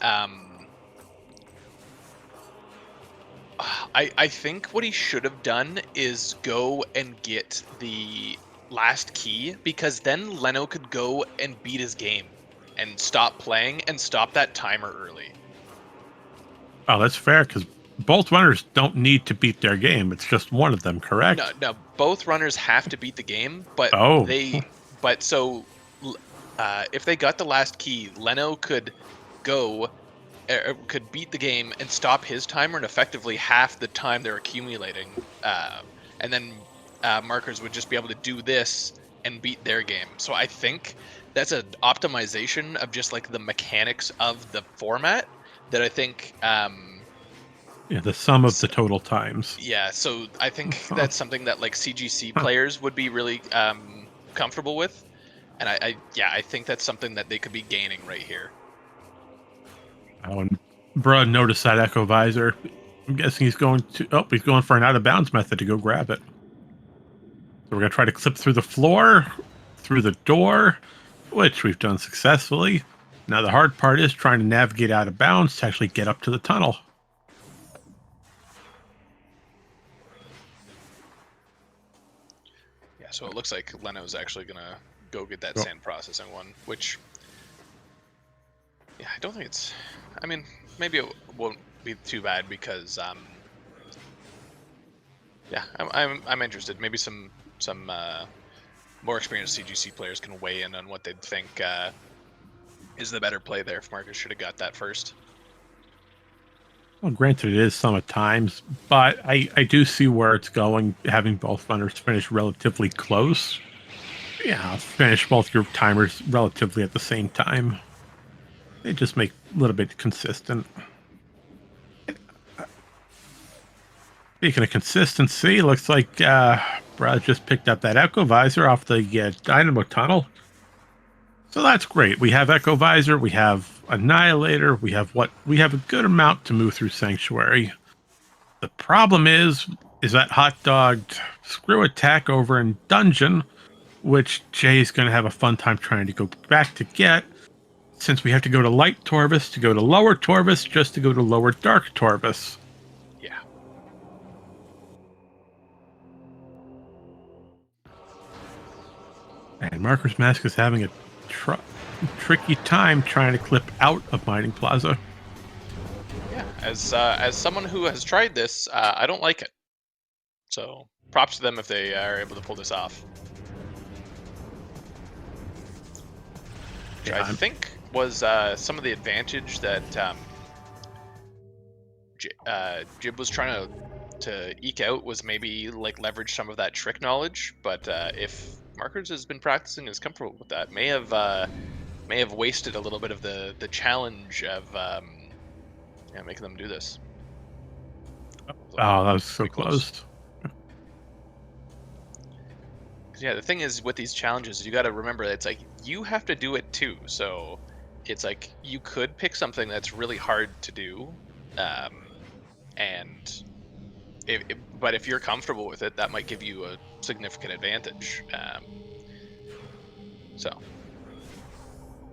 I think what he should have done is go and get the last key, because then Leno could go and beat his game and stop playing and stop that timer early. Oh, that's fair because both runners don't need to beat their game. It's just one of them, No, correct? no, both runners have to beat the game, but Oh, if they got the last key, Leno could go could beat the game and stop his timer in effectively half the time they're accumulating, and then markers would just be able to do this and beat their game. So I think that's an optimization of just like the mechanics of the format that I think. yeah, the sum of the total times. Yeah, so I think Huh. that's something that like CGC Huh. players would be really comfortable with, and I think that's something that they could be gaining right here. Oh, and Bruh noticed that Echo Visor. I'm guessing he's going to. Oh, he's going for an out of bounds method to go grab it. So we're gonna try to clip through the floor, through the door, which we've done successfully. Now the hard part is trying to navigate out of bounds to actually get up to the tunnel. Yeah, so it looks like Leno's actually gonna go get that Oh. sand processing one, which, yeah, I don't think it's. I mean, maybe it won't be too bad because, yeah, I'm interested. Maybe some more experienced CGC players can weigh in on what they think is the better play there. If Marcus should have got that first. Well, granted, it is some at times, but I do see where it's going, having both runners finish relatively close. Yeah, finish both your timers relatively at the same time. They just make a little bit consistent. Speaking of consistency, looks like Brad just picked up that Echo Visor off the Dynamo Tunnel. So that's great. We have Echo Visor, we have Annihilator, we have a good amount to move through Sanctuary. The problem is that hot dogged screw attack over in Dungeon, which Jay's going to have a fun time trying to go back to get, since we have to go to Light Torvis to go to Lower Torvis just to go to Lower Dark Torvis. Yeah. And Marker's Mask is having a tricky time trying to clip out of Mining Plaza. Yeah, as someone who has tried this, I don't like it. So props to them if they are able to pull this off. Which I think was some of the advantage that Jib was trying to eke out, was maybe like leverage some of that trick knowledge. But if Markers has been practicing and is comfortable with that, may have wasted a little bit of the challenge of making them do this. Oh, that was so close. Yeah, the thing is with these challenges, you got to remember that it's like you have to do it too. So it's like you could pick something that's really hard to do, and but if you're comfortable with it, that might give you a significant advantage. So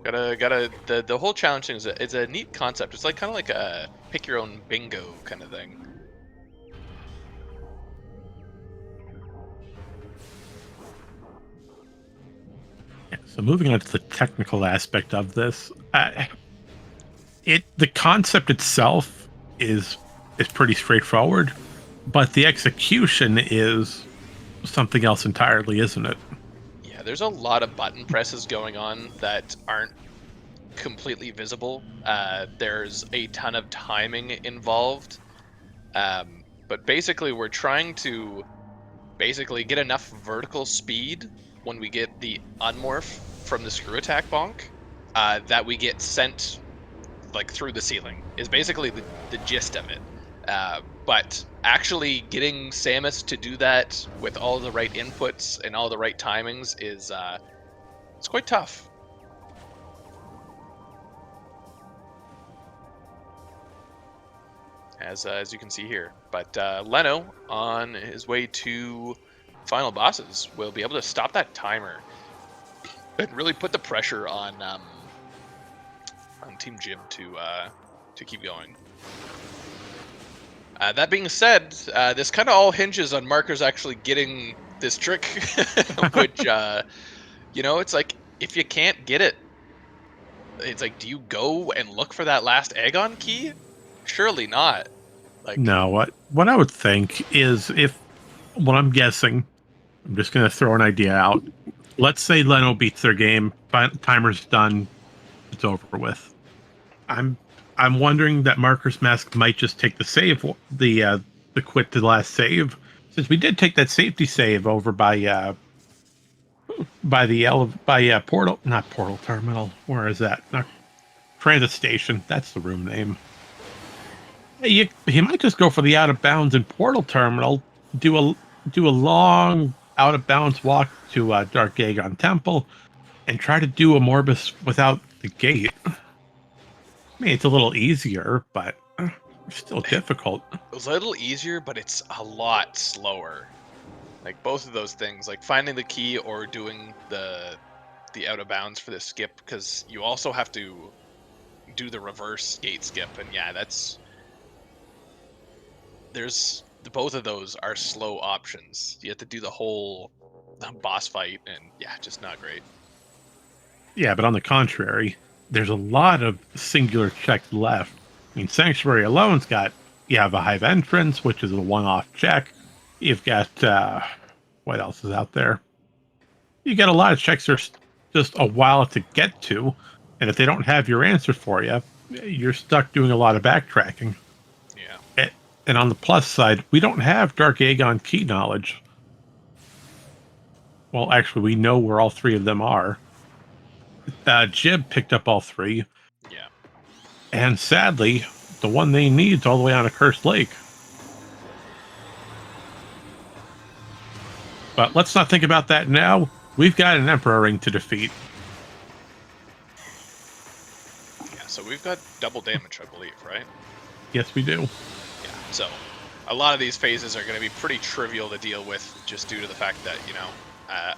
gotta the whole challenge thing is a neat concept. It's like kind of like a pick your own bingo kind of thing. Yeah, so moving on to the technical aspect of this, the concept itself is pretty straightforward, but the execution is something else entirely, isn't it? Yeah, there's a lot of button presses going on that aren't completely visible. There's a ton of timing involved. But basically, we're trying to basically get enough vertical speed when we get the unmorph from the screw attack bonk that we get sent like through the ceiling is basically the gist of it. But actually getting Samus to do that with all the right inputs and all the right timings is it's quite tough. As you can see here. But Leno, on his way to final bosses, will be able to stop that timer and really put the pressure on Team Jib to keep going. That being said, this kind of all hinges on Markers actually getting this trick, which it's like if you can't get it, it's like, do you go and look for that last Aegon key? Surely not. Like, No, what I would think is if what I'm guessing, I'm just going to throw an idea out. Let's say Leno beats their game, timer's done, it's over with. I'm I'm wondering that Marker's Mask might just take the save, the quit to last save, since we did take that safety save over by portal, not portal terminal. Where is that? Not transit station. That's the room name. He might just go for the out of bounds and portal terminal. Do a long out of bounds walk to Dark Aegon Temple, and try to do a Morbus without the gate. I mean, it's a little easier, but still difficult. a little easier, but it's a lot slower. Like both of those things, like finding the key or doing the out of bounds for the skip, because you also have to do the reverse gate skip, and yeah, both of those are slow options. You have to do the whole boss fight, and yeah, just not great. Yeah, but on the contrary, there's a lot of singular checks left. I mean, Sanctuary alone's got, you have a Hive Entrance, which is a one-off check. You've got, what else is out there? You got a lot of checks that are just a while to get to, and if they don't have your answer for you, you're stuck doing a lot of backtracking. Yeah. And on the plus side, we don't have Dark Aegon key knowledge. Well, actually, we know where all three of them are. Jib picked up all three. Yeah. And sadly, the one they need is all the way on a Cursed Lake. But let's not think about that now. We've got an Emperor ring to defeat. Yeah, so we've got double damage, I believe, right? Yes, we do. Yeah, so a lot of these phases are going to be pretty trivial to deal with just due to the fact that,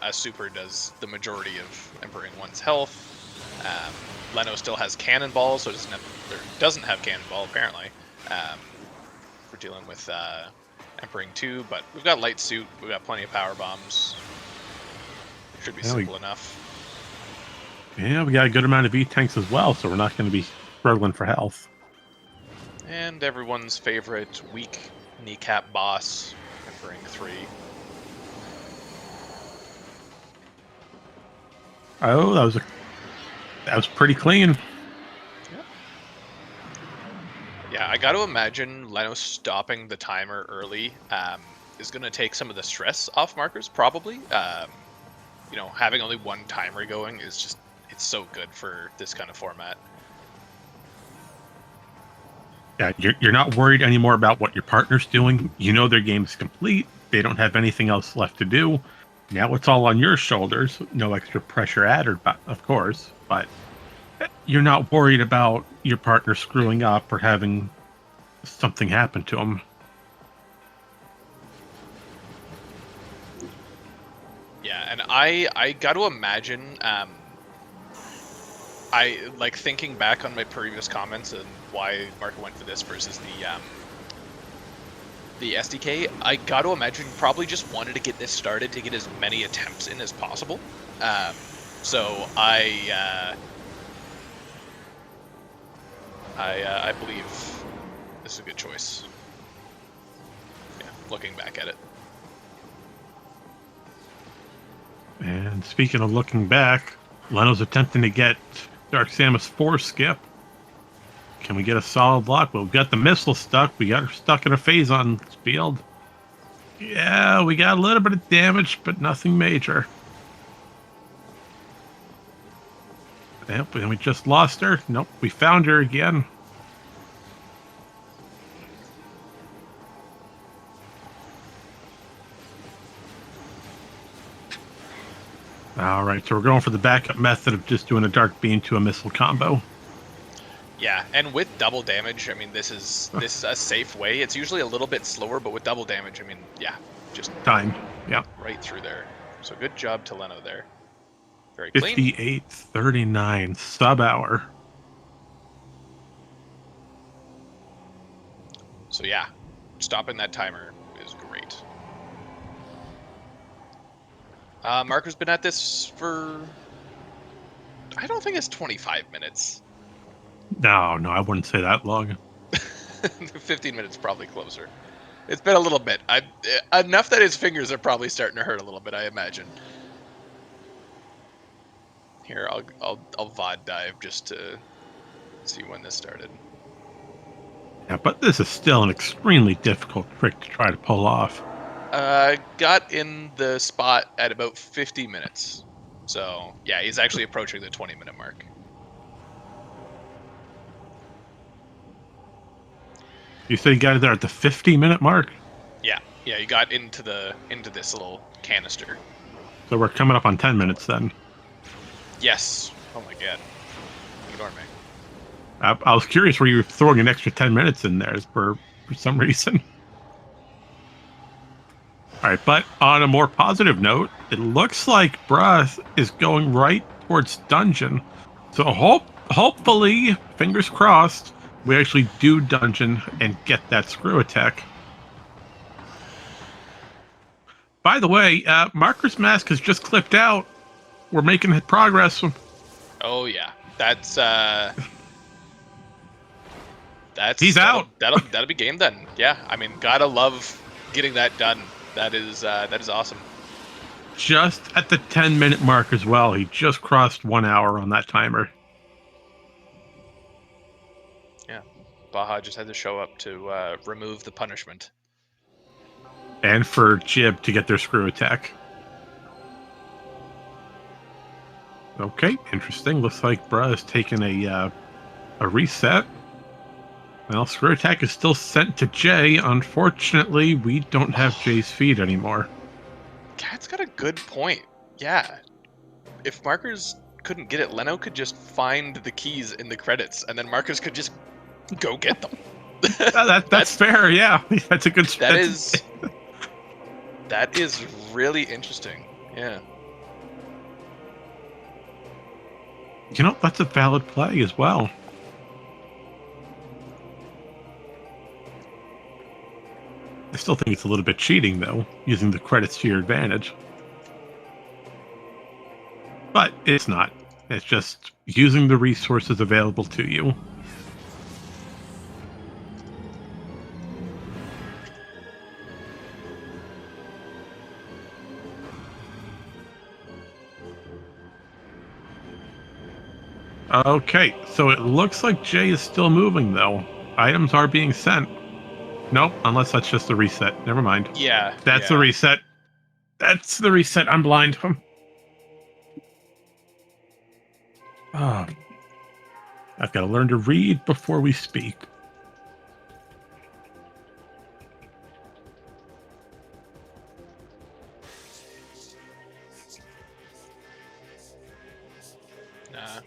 a super does the majority of Emperor one's health. Leno still has Cannonball, so doesn't have Cannonball, apparently. We're dealing with Emperor 2, but we've got Light Suit, we've got plenty of Power Bombs. Should be simple enough. Yeah, we got a good amount of E-Tanks as well, so we're not going to be struggling for health. And everyone's favorite weak kneecap boss, Emperor 3. Oh, that was pretty clean. Yeah, I got to imagine Leno stopping the timer early is going to take some of the stress off Markers, probably. Having only one timer going is just, it's so good for this kind of format. Yeah, you're not worried anymore about what your partner's doing. You know their game's complete. They don't have anything else left to do. Now it's all on your shoulders. No extra pressure added, of course. But you're not worried about your partner screwing up or having something happen to them. Yeah, and I got to imagine. I like thinking back on my previous comments and why Marco went for this versus the SDK. I got to imagine probably just wanted to get this started to get as many attempts in as possible. So I believe this is a good choice. Yeah, looking back at it. And speaking of looking back, Leno's attempting to get Dark Samus 4 skip. Can we get a solid lock? Well, we've got the missile stuck. We got her stuck in a phase on field. Yeah, we got a little bit of damage, but nothing major. Yep, and we just lost her. Nope, we found her again. All right, so we're going for the backup method of just doing a dark beam to a missile combo. Yeah, and with double damage, I mean, this is a safe way. It's usually a little bit slower, but with double damage, I mean, yeah, just Time, yeah. right through there. So good job to Leno there. Very clean. 58:39 sub-hour. So yeah, stopping that timer is great. Marco's been at this for, I don't think it's 25 minutes. No, I wouldn't say that long. 15 minutes probably closer. It's been a little bit. Enough that his fingers are probably starting to hurt a little bit, I imagine. Here, I'll VOD dive just to see when this started. Yeah, but this is still an extremely difficult trick to try to pull off. Got in the spot at about 50 minutes. So, yeah, he's actually approaching the 20-minute mark. You said you got it there at the 50-minute mark? Yeah, you got into this little canister. So we're coming up on 10 minutes then. Yes. Oh my god. Ignore me. I was curious where you were throwing an extra 10 minutes in there for some reason. All right, but on a more positive note, it looks like Bruh is going right towards dungeon. So hopefully, fingers crossed, we actually do dungeon and get that screw attack. By the way, Marker's mask has just clipped out. We're making progress. Oh yeah, that's he's out. That'll be game then. Yeah, I mean, gotta love getting that done. That is awesome. Just at the 10-minute mark as well. He just crossed 1 hour on that timer. Yeah, Baja just had to show up to remove the punishment. And for Jib to get their screw attack. Okay, interesting. Looks like Bruh has taken a reset. Well, screw attack is still sent to Jay. Unfortunately, we don't have Jay's feed anymore. Cat's got a good point. Yeah. If Markers couldn't get it, Leno could just find the keys in the credits, and then Markers could just go get them. That's fair, yeah. That's a good strategy. That is really interesting. Yeah. You know, that's a valid play as well. I still think it's a little bit cheating, though, using the credits to your advantage. But it's not. It's just using the resources available to you. Okay, so it looks like Jay is still moving, though. Items are being sent. Nope, unless that's just the reset. Never mind. Yeah. That's the reset. That's the reset. I'm blind. Oh, I've got to learn to read before we speak. Nah.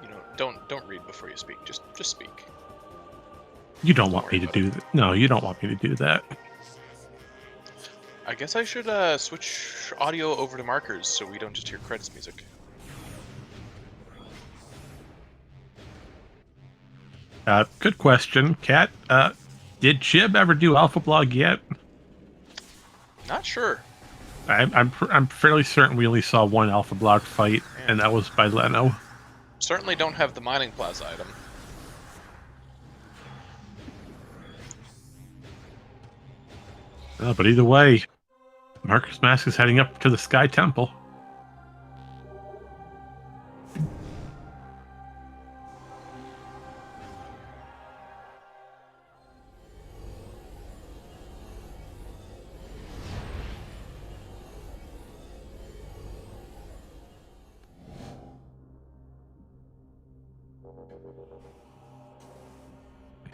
You know, don't read before you speak. Just speak. You don't want me to do that. No, you don't want me to do that. I guess I should switch audio over to markers so we don't just hear credits music. Good question, Kat. Did Chib ever do Alpha Blog yet? Not sure. I'm fairly certain we only saw one Alpha Blog fight, and that was by Leno. Certainly don't have the mining plaza item. But either way, Marcus Mask is heading up to the Sky Temple.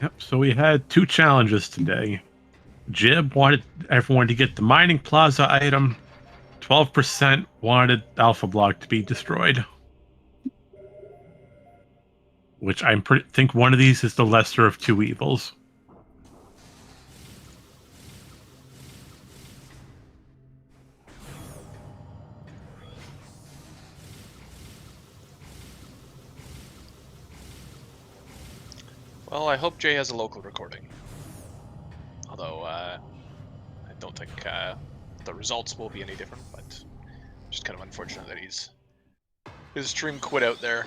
Yep, so we had 2 challenges today. Jib wanted everyone to get the mining plaza item. 12% wanted Alpha Block to be destroyed. Which think one of these is the lesser of 2 evils. Well, I hope Jay has a local recording. Although, I don't think the results will be any different, but just kind of unfortunate that his stream quit out there.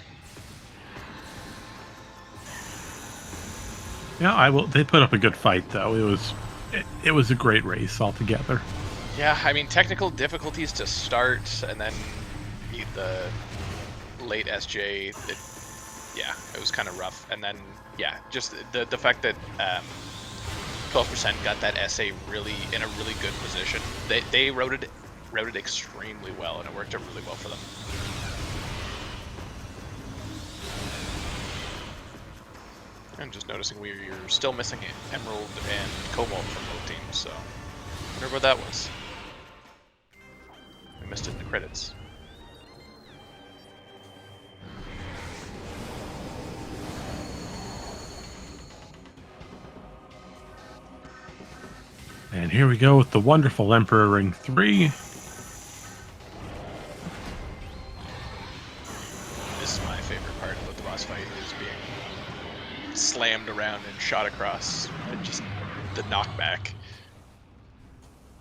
Yeah, they put up a good fight though. It was a great race altogether. Yeah, I mean technical difficulties to start, and then the late SJ. It was kind of rough, and then just the fact that 12% got that SA really in a really good position. They wrote it extremely well, and it worked out really well for them. I'm just noticing you're still missing Emerald and Cobalt from both teams, so I wonder what that was. We missed it in the credits. And here we go with the wonderful Emperor Ring 3. This is my favorite part about the boss fight, is being slammed around and shot across, and just the knockback.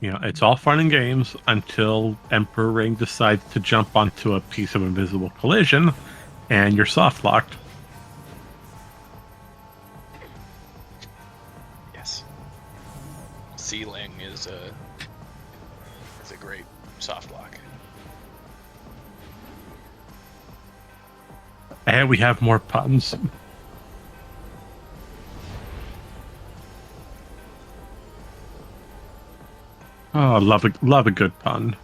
You know, it's all fun and games until Emperor Ring decides to jump onto a piece of invisible collision, and you're soft locked. Yes. Ceiling is a great soft lock. And we have more puns. Oh, love a good pun.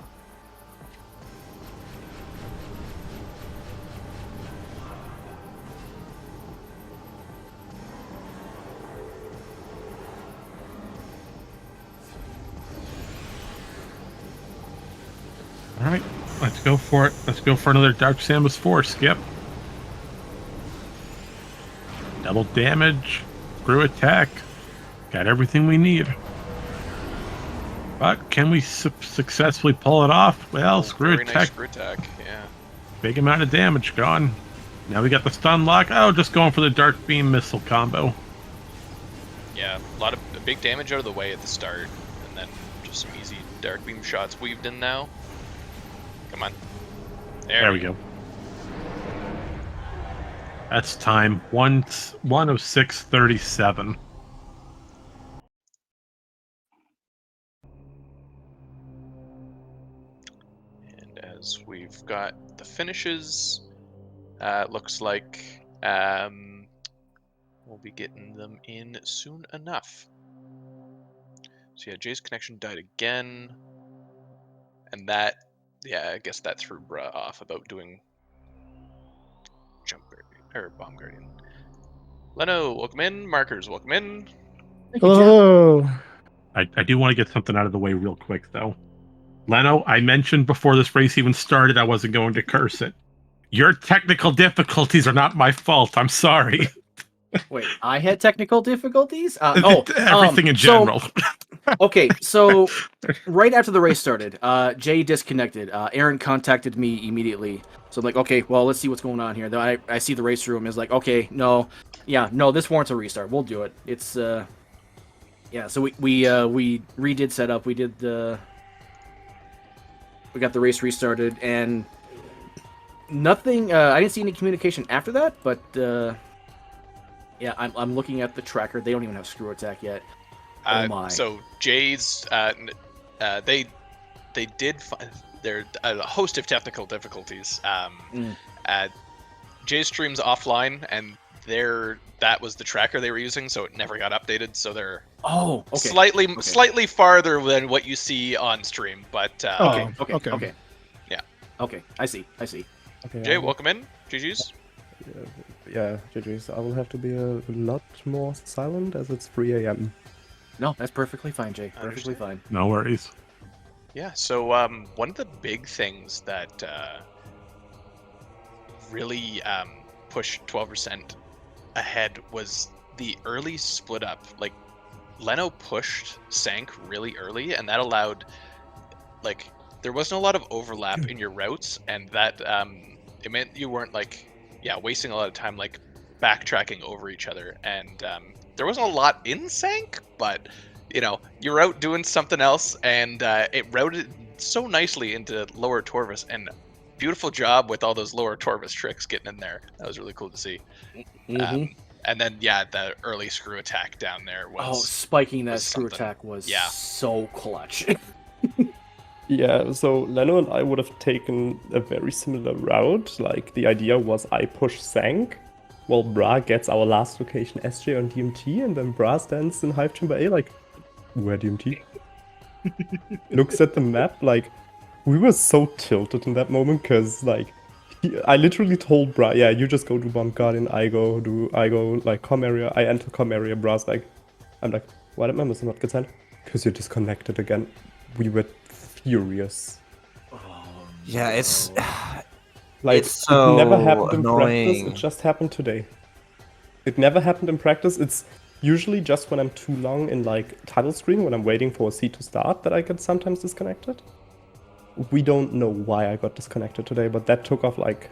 All right, let's go for it. Let's go for another Dark Samus 4 skip. Double damage, screw attack. Got everything we need. But can we successfully pull it off? Well, screw attack. Nice screw attack, yeah. Big amount of damage gone. Now we got the stun lock. Oh, just going for the Dark Beam missile combo. Yeah, a lot of big damage out of the way at the start, and then just some easy Dark Beam shots weaved in now. Come on. There we go. That's time. 1:06:37. And as we've got the finishes, looks like we'll be getting them in soon enough. So yeah, Jay's connection died again, and that, I guess that threw Bruh off about doing Jump Guardian or Bomb Guardian. Leno, welcome in. Markers, welcome in. Hello. I do want to get something out of the way real quick, though. Leno, I mentioned before this race even started I wasn't going to curse it. Your technical difficulties are not my fault. I'm sorry. Wait, I had technical difficulties? Everything in general. Okay, so right after the race started, Jay disconnected. Aaron contacted me immediately. So I'm like, okay, well, let's see what's going on here. Then I see the race room is like, okay, no, this warrants a restart. We'll do it. It's yeah. So we redid setup. We got the race restarted, and nothing. I didn't see any communication after that, but yeah, I'm looking at the tracker. They don't even have screw attack yet. Oh my. So Jay's they did there a host of technical difficulties. Jay's stream's offline, and that was the tracker they were using, so it never got updated. So they're slightly farther than what you see on stream. But okay. Yeah. Okay, I see. Okay, Jay, welcome in. GG's. Yeah, GG's. I will have to be a lot more silent as it's 3 a.m. No, that's perfectly fine, Jay. Perfectly fine. No worries. Yeah, so one of the big things that really pushed 12% ahead was the early split up. Like, Leno pushed Sank really early, and that allowed, like, there wasn't a lot of overlap in your routes, and that it meant you weren't, like, wasting a lot of time, like, backtracking over each other. And there wasn't a lot in Sank, but you're out doing something else, and it routed so nicely into lower Torvus, and beautiful job with all those lower Torvus tricks getting in there. That was really cool to see. And then the early screw attack down there was spiking that screw attack was so clutch. Yeah, so Leno and I would have taken a very similar route. Like, the idea was I push Sank, while Bra gets our last location SJ on DMT, and then Bra stands in Hive Chamber A like, where DMT? Looks at the map, like, we were so tilted in that moment, because, like, I literally told Bra, yeah, you just go do Bomb Guardian, I go, like, com area, I enter com area, Bra's like, I'm like, why did my missile not get sent? Because you're disconnected again. We were furious. Yeah, it's like, it's so it never happened in annoying. practice, it just happened today. It never happened in practice, it's usually just when I'm too long in, like, title screen, when I'm waiting for a seat to start, that I get sometimes disconnected. We don't know why I got disconnected today, but that took off, like,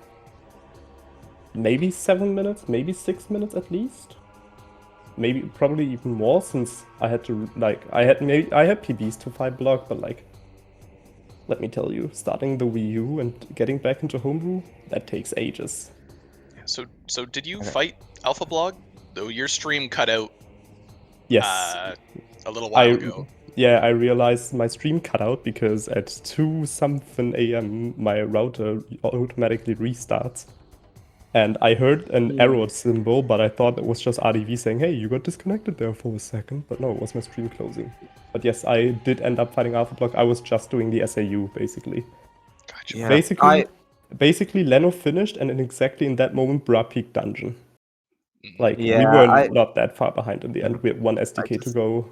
maybe 7 minutes, maybe 6 minutes at least. Maybe, probably even more, since I had to, like, I had PBs to fight block, but, like, let me tell you, starting the Wii U and getting back into homebrew, that takes ages. Yeah, so did you fight Alpha Blog? Though your stream cut out Yes. A little while ago. Yeah, I realized my stream cut out because at 2-something a.m. my router automatically restarts. And I heard an arrow symbol, but I thought it was just RDV saying, hey, you got disconnected there for a second. But no, it was my stream closing. But yes, I did end up fighting Alpha Block. I was just doing the SAU, basically. Gotcha. Yeah, basically, Leno finished, and exactly in that moment, Bra peaked dungeon. Like, we were not that far behind in the end. We had one SDK to go.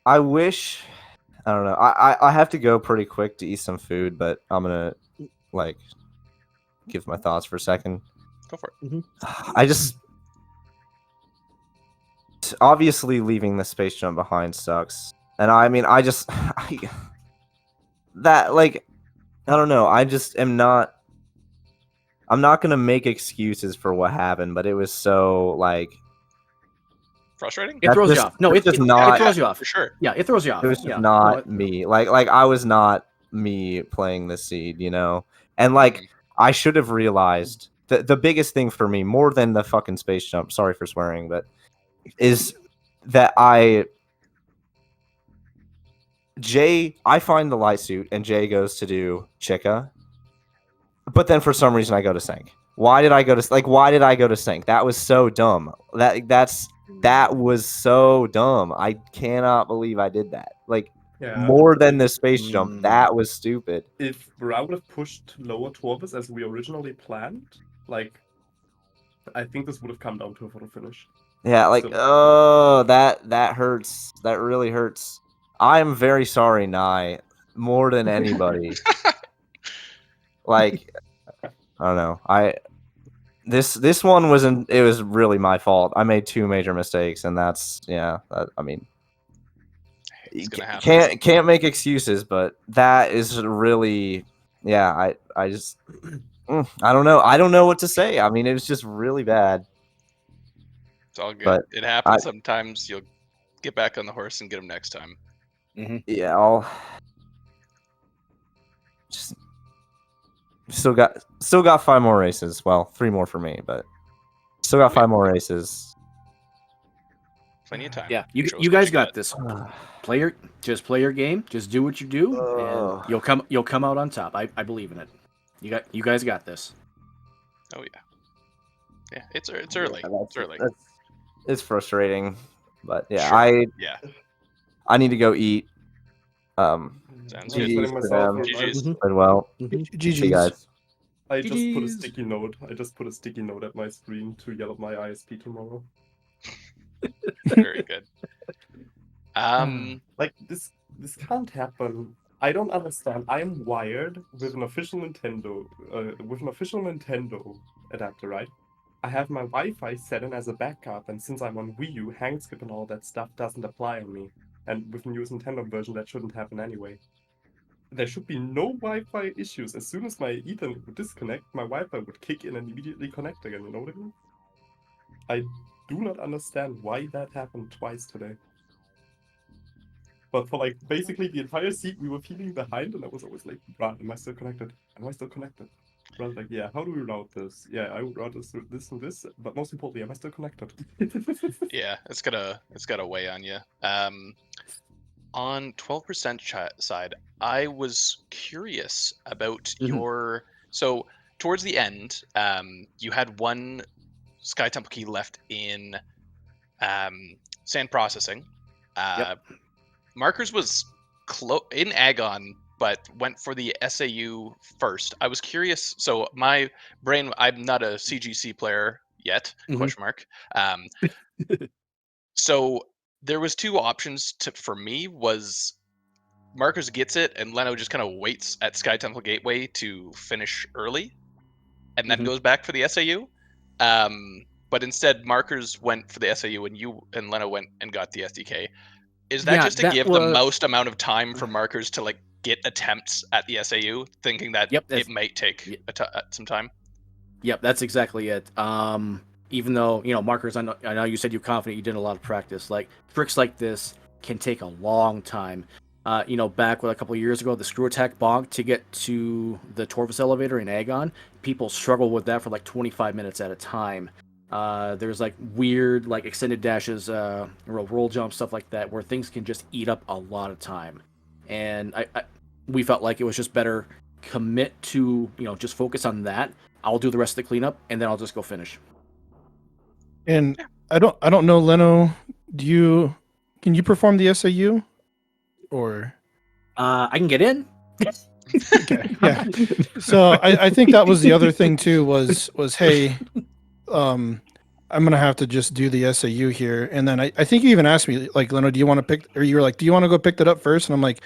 I wish... I don't know. I have to go pretty quick to eat some food, but I'm gonna, like, give my thoughts for a second. Go for it. I just... Obviously, leaving the space jump behind sucks. And I mean, I don't know. I just am not... I'm not gonna make excuses for what happened, but it was so, like... Frustrating? It throws you off. No, it throws you off. For sure. Yeah, it throws you off. It was just not me. Like I was not me playing the seed, And, like, I should have realized... The biggest thing for me, more than the fucking space jump, sorry for swearing, but... is that I find the light suit and Jay goes to do Chica, but then for some reason I go to Sank. Why did I go to Sank? That was so dumb. That was so dumb. I cannot believe I did that. Like, more than the space jump. That was stupid. If Ra would have pushed lower Torvus as we originally planned, like, I think this would have come down to a photo finish. Yeah, like, oh, that hurts. That really hurts. I'm very sorry, Nye, more than anybody. Like, I don't know. This one it was really my fault. I made 2 major mistakes, and I mean, It's gonna happen. Can't make excuses, but that is really, yeah. I just, I don't know. I don't know what to say. I mean, it was just really bad. It's all good. But It happens sometimes. You'll get back on the horse and get them next time. Yeah, I'll just still got 5 more races. Well, 3 more for me, but still got 5 more races. Plenty of time. Yeah, Show us you what guys you got this. Just play your game. Just do what you do, and you'll come out on top. I believe in it. You guys got this. Oh yeah. Yeah, it's early. It's early. It's frustrating, but yeah, Sure. Yeah. I need to go eat. Sounds good. GG's to them. GG's. Played well. GG's. See you guys. I just put a GG's. sticky note. I just put a sticky note at my screen to yell at my ISP tomorrow. Very good. Like this can't happen. I don't understand. I am wired with an official Nintendo adapter, right? I have my Wi-Fi set in as a backup, and since I'm on Wii U, hang skip and all that stuff doesn't apply on me. And with the newest Nintendo version, that shouldn't happen anyway. There should be no Wi-Fi issues. As soon as my Ethernet would disconnect, my Wi-Fi would kick in and immediately connect again. You know what I mean? I do not understand why that happened twice today. But for like basically the entire seat, we were feeling behind, and I was always like, "Bruh, am I still connected? Am I still connected?" I was like, "Yeah, how do we route this? Yeah, I would route this and this, but most importantly, am I still connected?" Yeah, it's gotta weigh on you. On 12% side, I was curious about your. So towards the end, you had one Sky Temple key left in sand processing. Markers was in Agon, but went for the SAU first. I was curious. So my brain, I'm not a CGC player yet. Question mark. So there was 2 options for me. Was Markers gets it and Leno just kind of waits at Sky Temple Gateway to finish early, and then goes back for the SAU. But instead, Markers went for the SAU, and you and Leno went and got the SDK. Is that just to give the most amount of time for Markers to like get attempts at the SAU, thinking that it might take some time? Yep, that's exactly it. Even though, Markers, I know you said you're confident you did a lot of practice. Like, tricks like this can take a long time. Back a couple of years ago, the screw attack bonk to get to the Torvus elevator in Agon, people struggle with that for like 25 minutes at a time. There's like weird, like extended dashes, roll jump, stuff like that, where things can just eat up a lot of time. And we felt like it was just better commit to, just focus on that. I'll do the rest of the cleanup, and then I'll just go finish. And I don't know, Leno. Can you perform the SAU, or? I can get in. Okay, yeah. So I think that was the other thing too. Was hey, I'm gonna have to just do the SAU here, and then I think you even asked me like, Leno, do you want to pick? Or you were like, do you want to go pick that up first? And I'm like,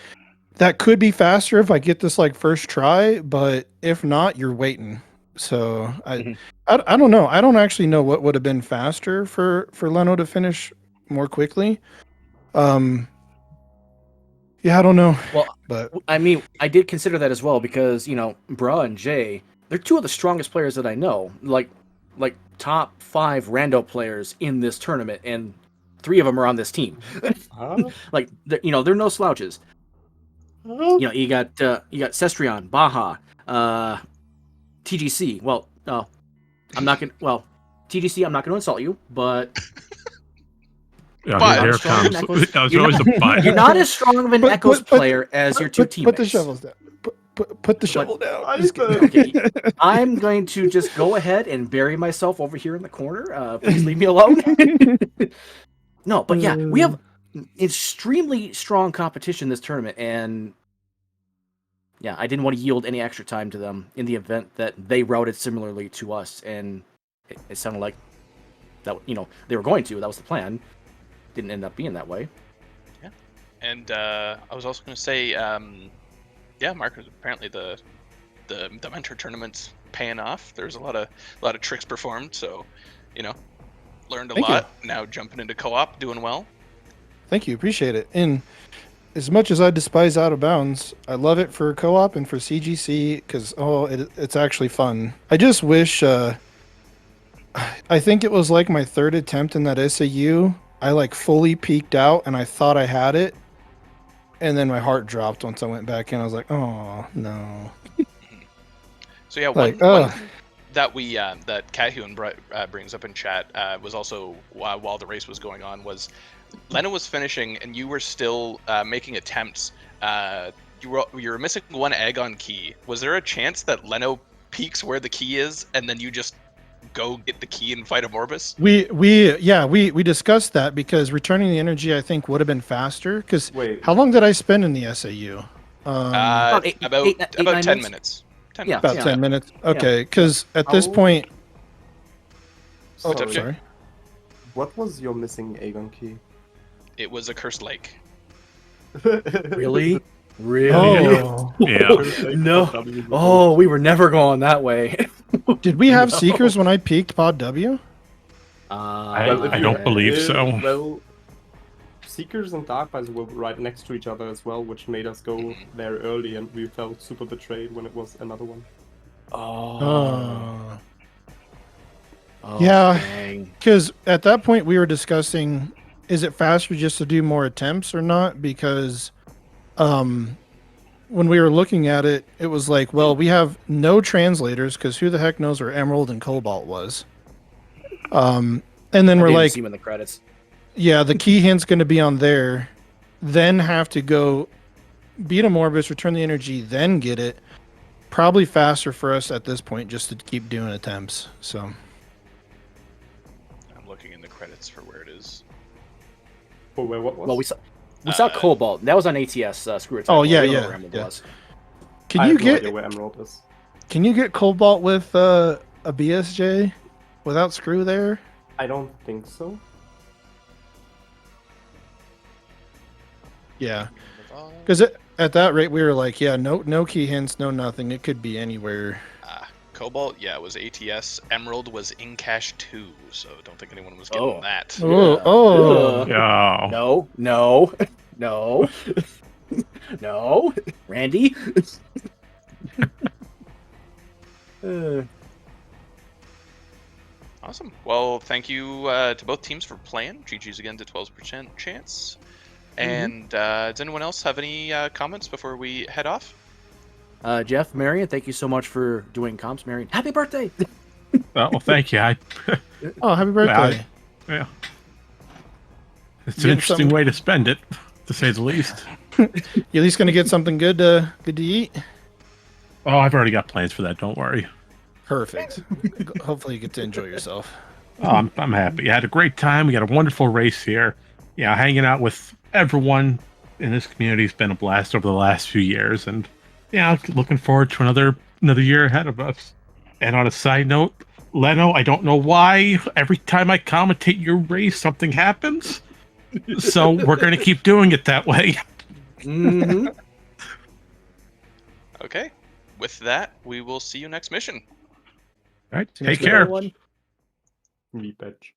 that could be faster if I get this like first try, but if not, you're waiting. So I don't know. I don't actually know what would have been faster for Leno to finish more quickly. Yeah, I don't know. Well, but I mean, I did consider that as well because Bra and Jay, they're 2 of the strongest players that I know. Like top 5 rando players in this tournament, and 3 of them are on this team. Like they're no slouches. You got Cestrion, Baja, TGC. Well, TGC. I'm not gonna insult you, but. Yeah, here it comes. That was always a but. You're not as strong of an Echoes player as your 2 teammates. Put the shovels down. Put the shovel down. Okay. I'm going to just go ahead and bury myself over here in the corner. Please leave me alone. No, but yeah, we have extremely strong competition this tournament, and yeah, I didn't want to yield any extra time to them in the event that they routed similarly to us, and it sounded like that they were going to. That was the plan. Didn't end up being that way. Yeah, and I was also going to say, Markers, apparently the mentor tournament's paying off. There's a lot of tricks performed, so learned a lot. Now jumping into co-op, doing well. Thank you, appreciate it. And as much as I despise Out of Bounds, I love it for co-op and for CGC because it's actually fun. I just wish. I think it was like my third attempt in that SAU. I like fully peaked out and I thought I had it, and then my heart dropped once I went back in. I was like, oh no. So yeah, Like, one that we that Cathune brings up in chat was also while the race was going on was Leno was finishing and you were still making attempts. You were missing one egg on key. Was there a chance that Leno peeks where the key is and then you just go get the key and fight a Morbus? We discussed that because returning the energy I think would have been faster. Because Wait. how long did I spend in the SAU? About 10 9 minutes. 10 Yeah. minutes. About 10 minutes. Okay, because at this How- point, What's up, Jay? sorry. What was your missing Aegon key? It was a cursed lake. Really? Really? Oh, Yeah. No. Oh, we were never going that way. did we have No. Seekers when I peaked Pod W? I don't believe so. Well, Seekers and Darkbys were right next to each other as well, which made us go there early, and we felt super betrayed when it was another one. Oh. Oh, Yeah. dang. Because at that point we were discussing, is it faster just to do more attempts or not? Because when we were looking at it, it was like, well, we have no translators because who the heck knows where Emerald and Cobalt was. And then I we're didn't like, see him in the credits. yeah, the key hint's going to be on there, then have to go beat a Morbus, return the energy, then get it. Probably faster for us at this point just to keep doing attempts. So I'm looking in the credits for where it is. Oh, wait, what was? Well, we saw Cobalt. That was on ATS. Screw it. Oh, yeah, We don't know yeah, where Emerald yeah. was. can I you have no get idea where Emerald is. can you get Cobalt with a BSJ without screw there? I don't think so. Yeah, because at that rate we were like, yeah, no key hints, no nothing. It could be anywhere. Cobalt, yeah, it was ATS. Emerald was in cache 2, so don't think anyone was getting Oh. that. Oh. Yeah. No, no, no, no. Randy? Awesome. Well, thank you to both teams for playing. GG's again to 12% chance. And does anyone else have any comments before we head off? Jeff, Marion, thank you so much for doing comps. Marion, happy birthday! Well, thank you. Oh, happy birthday! Yeah. It's Getting an interesting something- way to spend it, to say the least. You at least gonna get something good to eat. Oh, I've already got plans for that. Don't worry. Perfect. Hopefully you get to enjoy yourself. Oh, I'm happy. I had a great time. We got a wonderful race here. Yeah, hanging out with everyone in this community has been a blast over the last few years, and yeah, looking forward to another year ahead of us. And on a side note, Leno, I don't know why every time I commentate your race, something happens. So we're going to keep doing it that way. Mm-hmm. Okay. With that, we will see you next mission. All right, See you take next care. Everyone. Meat badge.